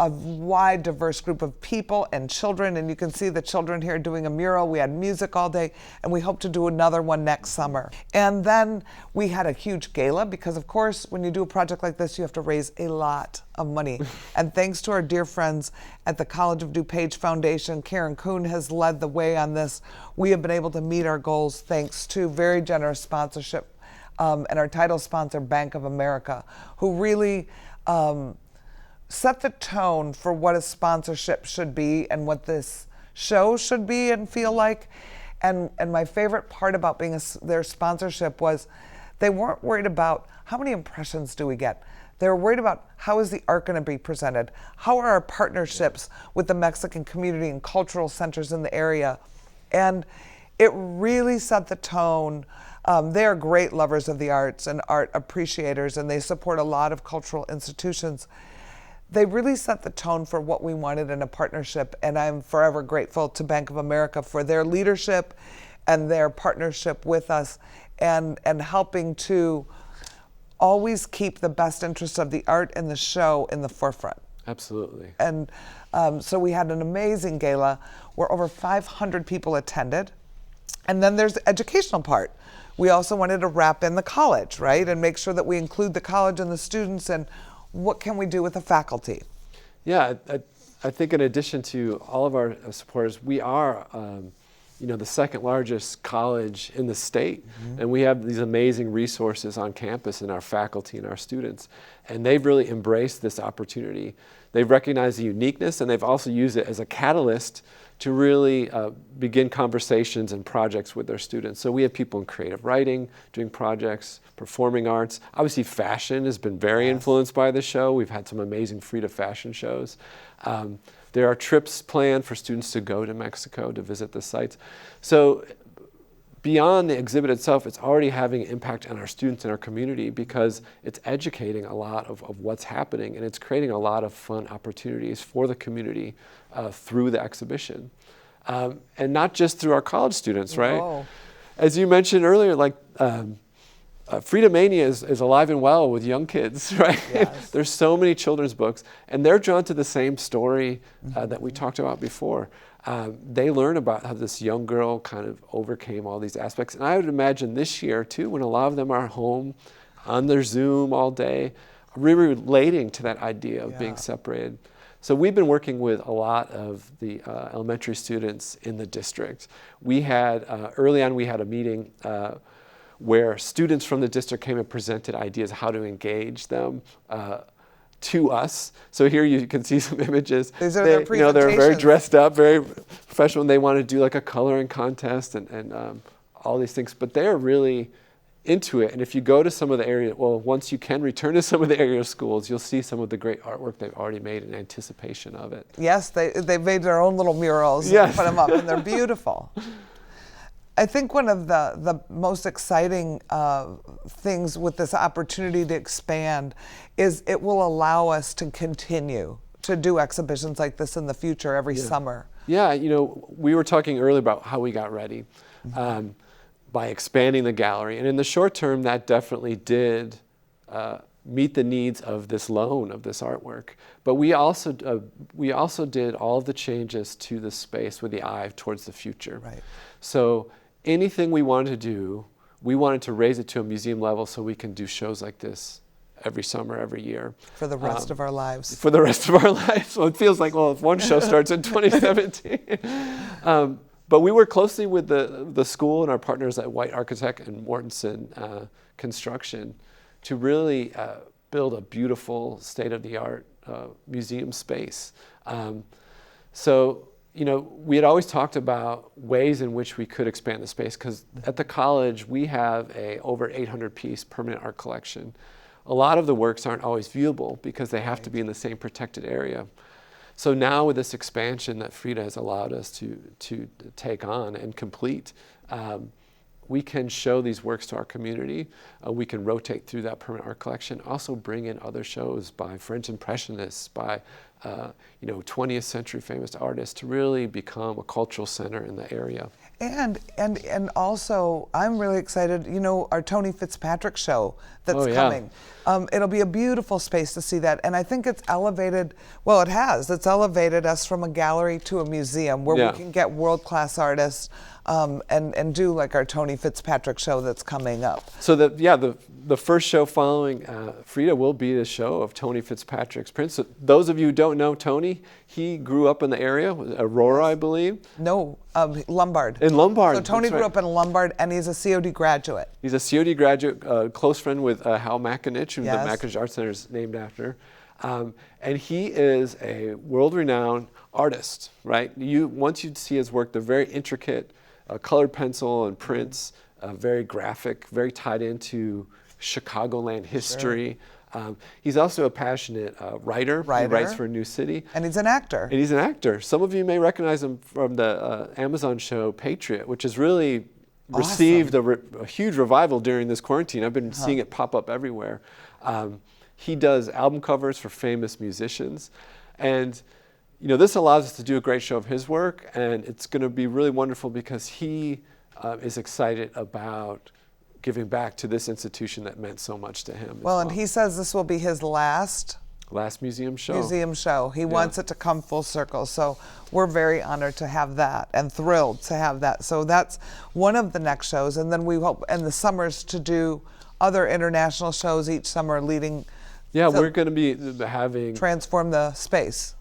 a wide, diverse group of people and children. And you can see the children here doing a mural. We had music all day, and we hope to do another one next summer. And then we had a huge gala because, of course, when you do a project like this, you have to raise a lot of money. And thanks to our dear friends at the College of DuPage Foundation, Karen Kuhn has led the way on this. We have been able to meet our goals thanks to very generous sponsorship and our title sponsor, Bank of America, who really set the tone for what a sponsorship should be and what this show should be and feel like. And my favorite part about being their sponsorship was they weren't worried about how many impressions do we get. They were worried about how is the art going to be presented? How are our partnerships with the Mexican community and cultural centers in the area? And it really set the tone. They are great lovers of the arts and art appreciators, and they support a lot of cultural institutions. They really set the tone for what we wanted in a partnership, and I'm forever grateful to Bank of America for their leadership and their partnership with us and helping to always keep the best interests of the art and the show in the forefront. Absolutely. And so we had an amazing gala where over 500 people attended. And then there's the educational part. We also wanted to wrap in the college, right? And make sure that we include the college and the students and what can we do with the faculty? Yeah, I think in addition to all of our supporters, we are the second largest college in the state. Mm-hmm. And we have these amazing resources on campus in our faculty and our students. And they've really embraced this opportunity. They've recognized the uniqueness, and they've also used it as a catalyst to really begin conversations and projects with their students. So we have people in creative writing, doing projects, performing arts. Obviously fashion has been very influenced by the show. We've had some amazing Frida fashion shows. There are trips planned for students to go to Mexico to visit the sites. So beyond the exhibit itself, it's already having an impact on our students and our community because it's educating a lot of what's happening, and it's creating a lot of fun opportunities for the community through the exhibition. And not just through our college students, right? Whoa. As you mentioned earlier, like Frida Mania is alive and well with young kids, right? Yes. There's so many children's books, and they're drawn to the same story that we talked about before. They learn about how this young girl kind of overcame all these aspects. And I would imagine this year, too, when a lot of them are home on their Zoom all day, really relating to that idea of being separated. So we've been working with a lot of the elementary students in the district. We had, early on, we had a meeting where students from the district came and presented ideas how to engage them to us. So here you can see some images. These are their presentations. They're very dressed up, very professional, and they want to do like a coloring contest and all these things. But they're really into it. And if you go to some of the area, well, once you can return to some of the area schools, you'll see some of the great artwork they've already made in anticipation of it. Yes, they've made their own little murals Yes. and put them up, and they're beautiful. I think one of the most exciting things with this opportunity to expand is it will allow us to continue to do exhibitions like this in the future every summer. Yeah, we were talking earlier about how we got ready by expanding the gallery. And in the short term, that definitely did meet the needs of this loan, of this artwork. But we also did all of the changes to the space with the eye towards the future. Right. So anything we wanted to do, we wanted to raise it to a museum level so we can do shows like this every summer, every year. For the rest of our lives. For the rest of our lives. So it feels like, well, if one show starts in 2017. But we work closely with the school and our partners at White Architect and Mortensen Construction to really build a beautiful state-of-the-art museum space. We had always talked about ways in which we could expand the space because at the college we have a over 800-piece permanent art collection. A lot of the works aren't always viewable because they have to be in the same protected area. So now with this expansion that Frida has allowed us to take on and complete, we can show these works to our community. We can rotate through that permanent art collection, also bring in other shows by French Impressionists, by 20th century famous artists to really become a cultural center in the area. And also, I'm really excited, our Tony Fitzpatrick show that's coming. It'll be a beautiful space to see that. And I think it's elevated, it's elevated us from a gallery to a museum where we can get world-class artists and do like our Tony Fitzpatrick show that's coming up. So the first show following Frida will be the show of Tony Fitzpatrick's prints. So those of you who don't know Tony, he grew up in the area, Aurora, I believe. No, Lombard. In Lombard. So Tony grew up in Lombard, and he's a COD graduate. He's a COD graduate, close friend with Hal Makinich, who the Makinich Art Center is named after. And he is a world-renowned artist, right? Once you see his work, they're very intricate, colored pencil and prints, very graphic, very tied into Chicagoland history. Sure. He's also a passionate writer. He writes for New City. And he's an actor. Some of you may recognize him from the Amazon show Patriot, which has really received a huge revival during this quarantine. I've been seeing it pop up everywhere. He does album covers for famous musicians. And this allows us to do a great show of his work, and it's going to be really wonderful because he is excited about giving back to this institution that meant so much to him. Well, and he says this will be his last museum show. He wants it to come full circle. So we're very honored to have that and thrilled to have that. So that's one of the next shows. And then we hope in the summers to do other international shows each summer leading. We're going to be having... Transform the space.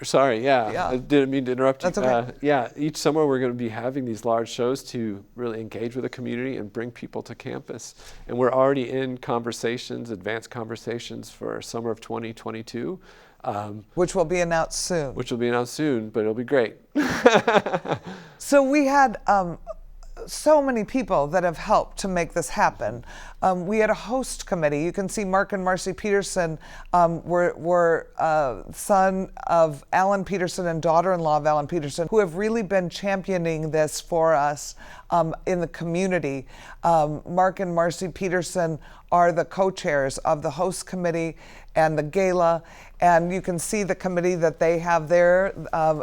Sorry, I didn't mean to interrupt you. That's okay. Each summer we're going to be having these large shows to really engage with the community and bring people to campus. And we're already in advanced conversations for summer of 2022. Which will be announced soon. But it'll be great. So we had so many people that have helped to make this happen. We had a host committee. You can see Mark and Marcy Peterson were son of Alan Peterson and daughter-in-law of Alan Peterson, who have really been championing this for us in the community. Mark and Marcy Peterson are the co-chairs of the host committee and the gala, and you can see the committee that they have there.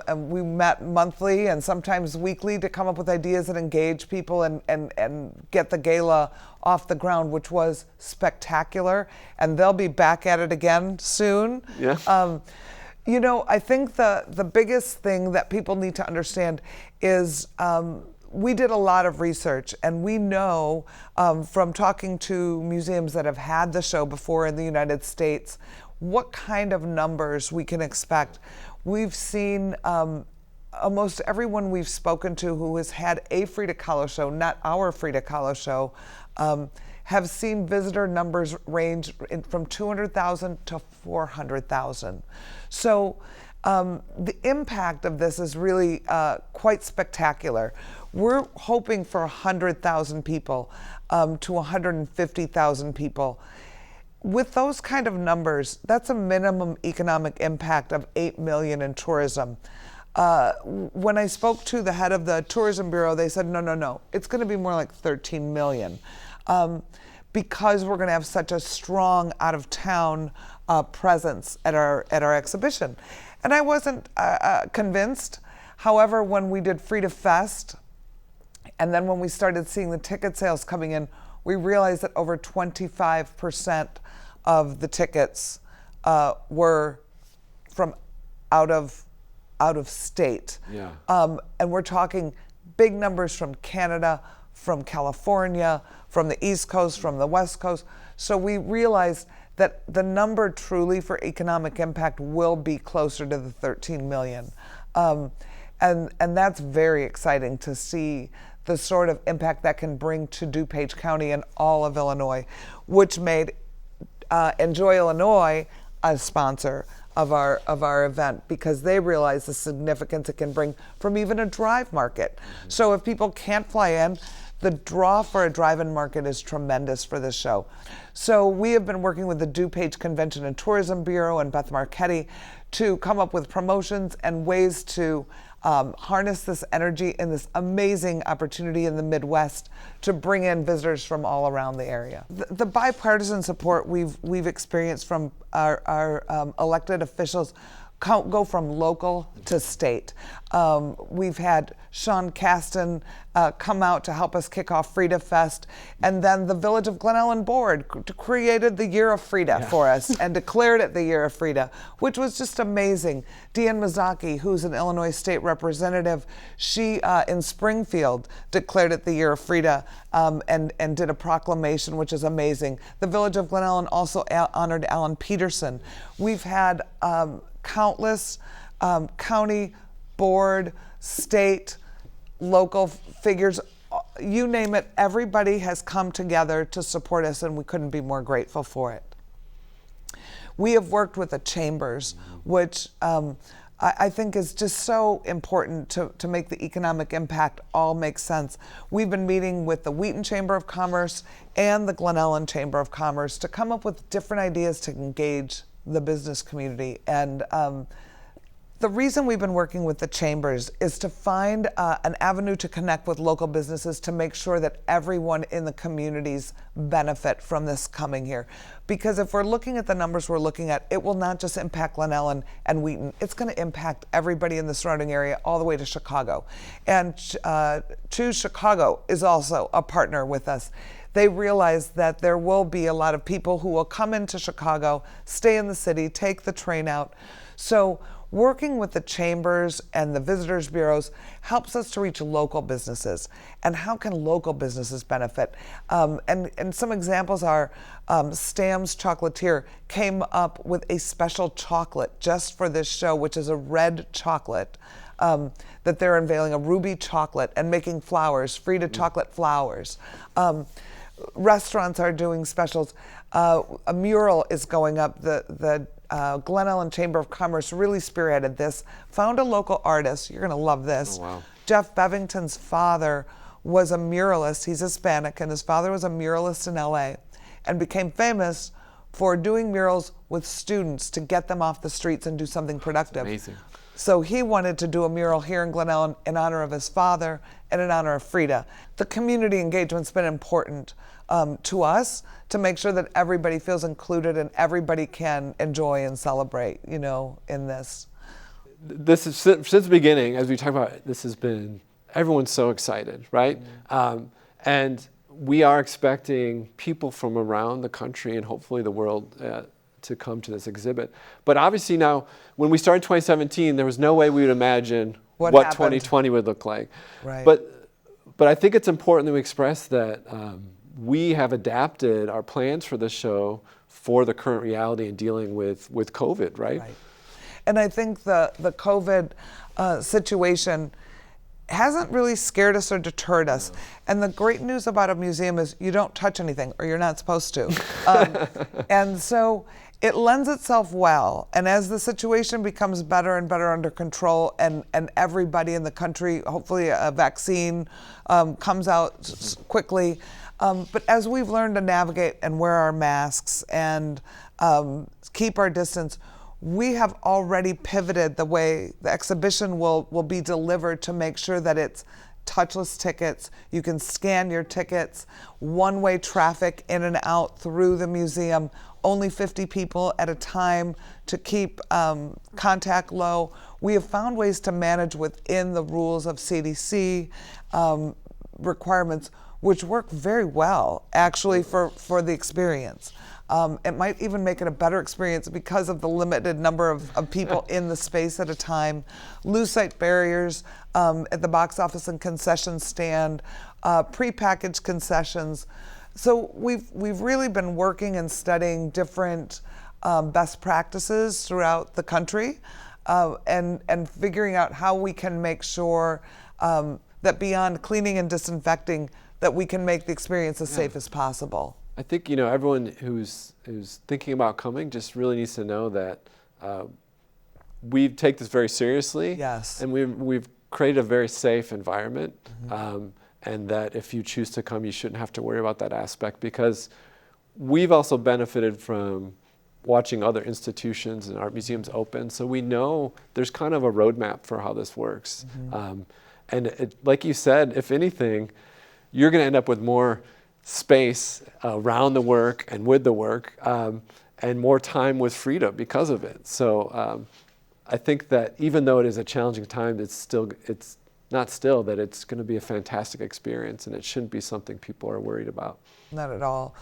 And we met monthly and sometimes weekly to come up with ideas and engage people and get the gala off the ground, which was spectacular. And they'll be back at it again soon. Yeah. I think the biggest thing that people need to understand is we did a lot of research, and we know from talking to museums that have had the show before in the United States what kind of numbers we can expect. We've seen almost everyone we've spoken to who has had a Frida Kahlo show, not our Frida Kahlo show, have seen visitor numbers range from 200,000 to 400,000. So the impact of this is really quite spectacular. We're hoping for 100,000 people to 150,000 people. With those kind of numbers, that's a minimum economic impact of 8 million in tourism. When I spoke to the head of the Tourism Bureau, they said, no, it's going to be more like 13 million because we're going to have such a strong out-of-town presence at our exhibition. And I wasn't convinced. However, when we did Frida Fest, and then when we started seeing the ticket sales coming in, we realized that over 25% of the tickets were from out of state. Yeah. And we're talking big numbers from Canada, from California, from the East Coast, from the West Coast. So we realized that the number truly for economic impact will be closer to the 13 million. And that's very exciting to see the sort of impact that can bring to DuPage County and all of Illinois, which made Enjoy Illinois a sponsor of our event, because they realize the significance it can bring from even a drive market. Mm-hmm. So if people can't fly in, the draw for a drive-in market is tremendous for this show. So we have been working with the DuPage Convention and Tourism Bureau and Beth Marchetti to come up with promotions and ways to harness this energy in this amazing opportunity in the Midwest to bring in visitors from all around the area. The bipartisan support we've experienced from our elected officials go from local to state. We've had Sean Caston come out to help us kick off Frida Fest, and then the Village of Glen Ellen Board created the Year of Frida for us and declared it the Year of Frida, which was just amazing. Deanne Mazzocchi, who's an Illinois state representative, she in Springfield declared it the Year of Frida and did a proclamation, which is amazing. The Village of Glen Ellen also honored Alan Peterson. We've had countless county, board, state, local figures, you name it, everybody has come together to support us, and we couldn't be more grateful for it. We have worked with the chambers, which I think is just so important to make the economic impact all make sense. We've been meeting with the Wheaton Chamber of Commerce and the Glen Ellen Chamber of Commerce to come up with different ideas to engage the business community. And the reason we've been working with the chambers is to find an avenue to connect with local businesses to make sure that everyone in the communities benefit from this coming here. Because if we're looking at the numbers we're looking at, it will not just impact Glen Ellen and Wheaton, it's going to impact everybody in the surrounding area all the way to Chicago. And Choose Chicago is also a partner with us. They realize that there will be a lot of people who will come into Chicago, stay in the city, take the train out. So working with the chambers and the visitors bureaus helps us to reach local businesses. And how can local businesses benefit? And some examples are Stam's Chocolatier came up with a special chocolate just for this show, which is a red chocolate that they're unveiling, a ruby chocolate, and making flowers, Frida chocolate flowers. Restaurants are doing specials. A mural is going up. The Glen Ellen Chamber of Commerce really spearheaded this, found a local artist. You're going to love this. Oh, wow. Jeff Bevington's father was a muralist. He's Hispanic, and his father was a muralist in LA and became famous for doing murals with students to get them off the streets and do something productive. That's amazing. So he wanted to do a mural here in Glen Ellen in honor of his father and in honor of Frida. The community engagement's been important to us to make sure that everybody feels included and everybody can enjoy and celebrate, you know, in this. This is, since the beginning, as we talk about, this has been, everyone's so excited, right? And we are expecting people from around the country and hopefully the world to come to this exhibit. But obviously now, when we started 2017, there was no way we would imagine what 2020 would look like. Right. But I think it's important that we express that we have adapted our plans for this show for the current reality in dealing with COVID, right? Right. And I think the COVID situation hasn't really scared us or deterred us. No. And the great news about a museum is you don't touch anything, or you're not supposed to. And so it lends itself well. And as the situation becomes better and better under control, and everybody in the country, hopefully a vaccine comes out quickly. But as we've learned to navigate and wear our masks and keep our distance, we have already pivoted the way the exhibition will be delivered to make sure that it's touchless tickets. You can scan your tickets, one-way traffic in and out through the museum, only 50 people at a time to keep contact low. We have found ways to manage within the rules of CDC requirements, which work very well, actually, for the experience. It might even make it a better experience because of the limited number of people in the space at a time. Lose sight barriers at the box office and concession stand, prepackaged concessions. So we've really been working and studying different best practices throughout the country and figuring out how we can make sure that beyond cleaning and disinfecting, that we can make the experience as safe as possible. I think, you know, everyone who's thinking about coming just really needs to know that we take this very seriously. Yes. And we've created a very safe environment. and that if you choose to come, you shouldn't have to worry about that aspect, because we've also benefited from watching other institutions and art museums open, so we know there's kind of a roadmap for how this works. And like you said, if anything, you're going to end up with more space around the work and with the work, and more time with Frida because of it. So I think that even though it is a challenging time, it's that it's going to be a fantastic experience, and it shouldn't be something people are worried about. Not at all.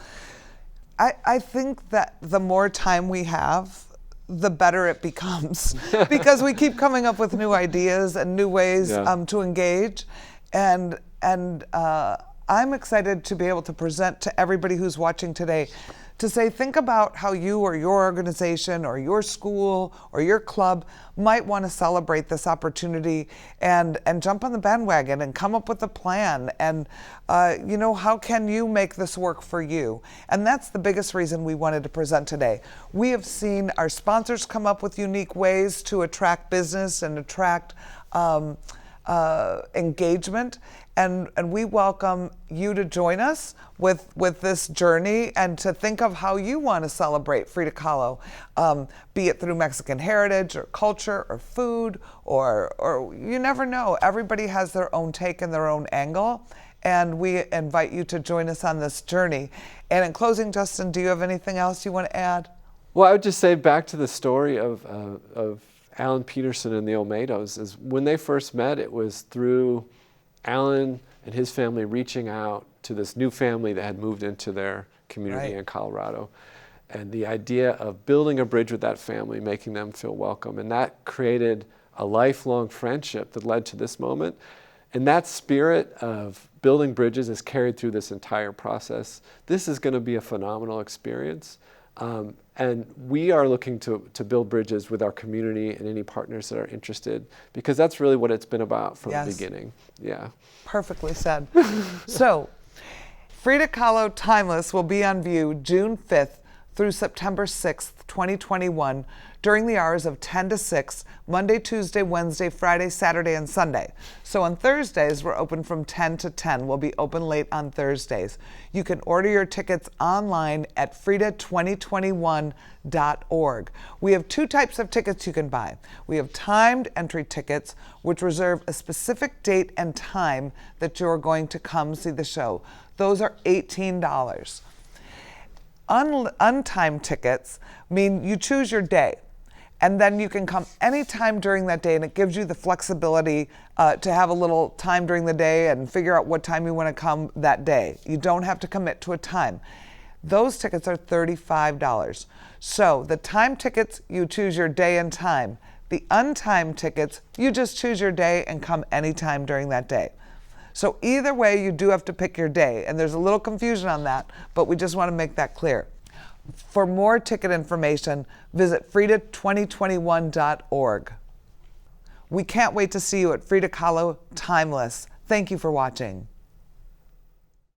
I think that the more time we have, the better it becomes, because we keep coming up with new ideas and new ways to engage. And I'm excited to be able to present to everybody who's watching today, to say, think about how you or your organization or your school or your club might want to celebrate this opportunity, and jump on the bandwagon and come up with a plan. And, how can you make this work for you? And that's the biggest reason we wanted to present today. We have seen our sponsors come up with unique ways to attract business and attract engagement. And we welcome you to join us with this journey, and to think of how you want to celebrate Frida Kahlo, be it through Mexican heritage or culture or food, or you never know. Everybody has their own take and their own angle, and we invite you to join us on this journey. And in closing, Justin, do you have anything else you want to add? Well, I would just say, back to the story of Alan Peterson and the Olmedos, is when they first met, it was through Alan and his family reaching out to this new family that had moved into their community in Colorado. And the idea of building a bridge with that family, making them feel welcome. And that created a lifelong friendship that led to this moment. And that spirit of building bridges is carried through this entire process. This is going to be a phenomenal experience. And we are looking to build bridges with our community and any partners that are interested, because that's really what it's been about from the beginning. Yeah. Perfectly said. So, Frida Kahlo Timeless will be on view June 5th through September 6th, 2021, during the hours of 10 to 6, Monday, Tuesday, Wednesday, Friday, Saturday, and Sunday. So on Thursdays, we're open from 10 to 10. We'll be open late on Thursdays. You can order your tickets online at frida2021.org. We have two types of tickets you can buy. We have timed entry tickets, which reserve a specific date and time that you're going to come see the show. Those are $18. Untimed tickets mean you choose your day, and then you can come anytime during that day, and it gives you the flexibility to have a little time during the day and figure out what time you want to come that day. You don't have to commit to a time. Those tickets are $35. So the time tickets, you choose your day and time. The untimed tickets, you just choose your day and come anytime during that day. So either way, you do have to pick your day, and there's a little confusion on that, but we just want to make that clear. For more ticket information, visit frida2021.org. We can't wait to see you at Frida Kahlo Timeless. Thank you for watching.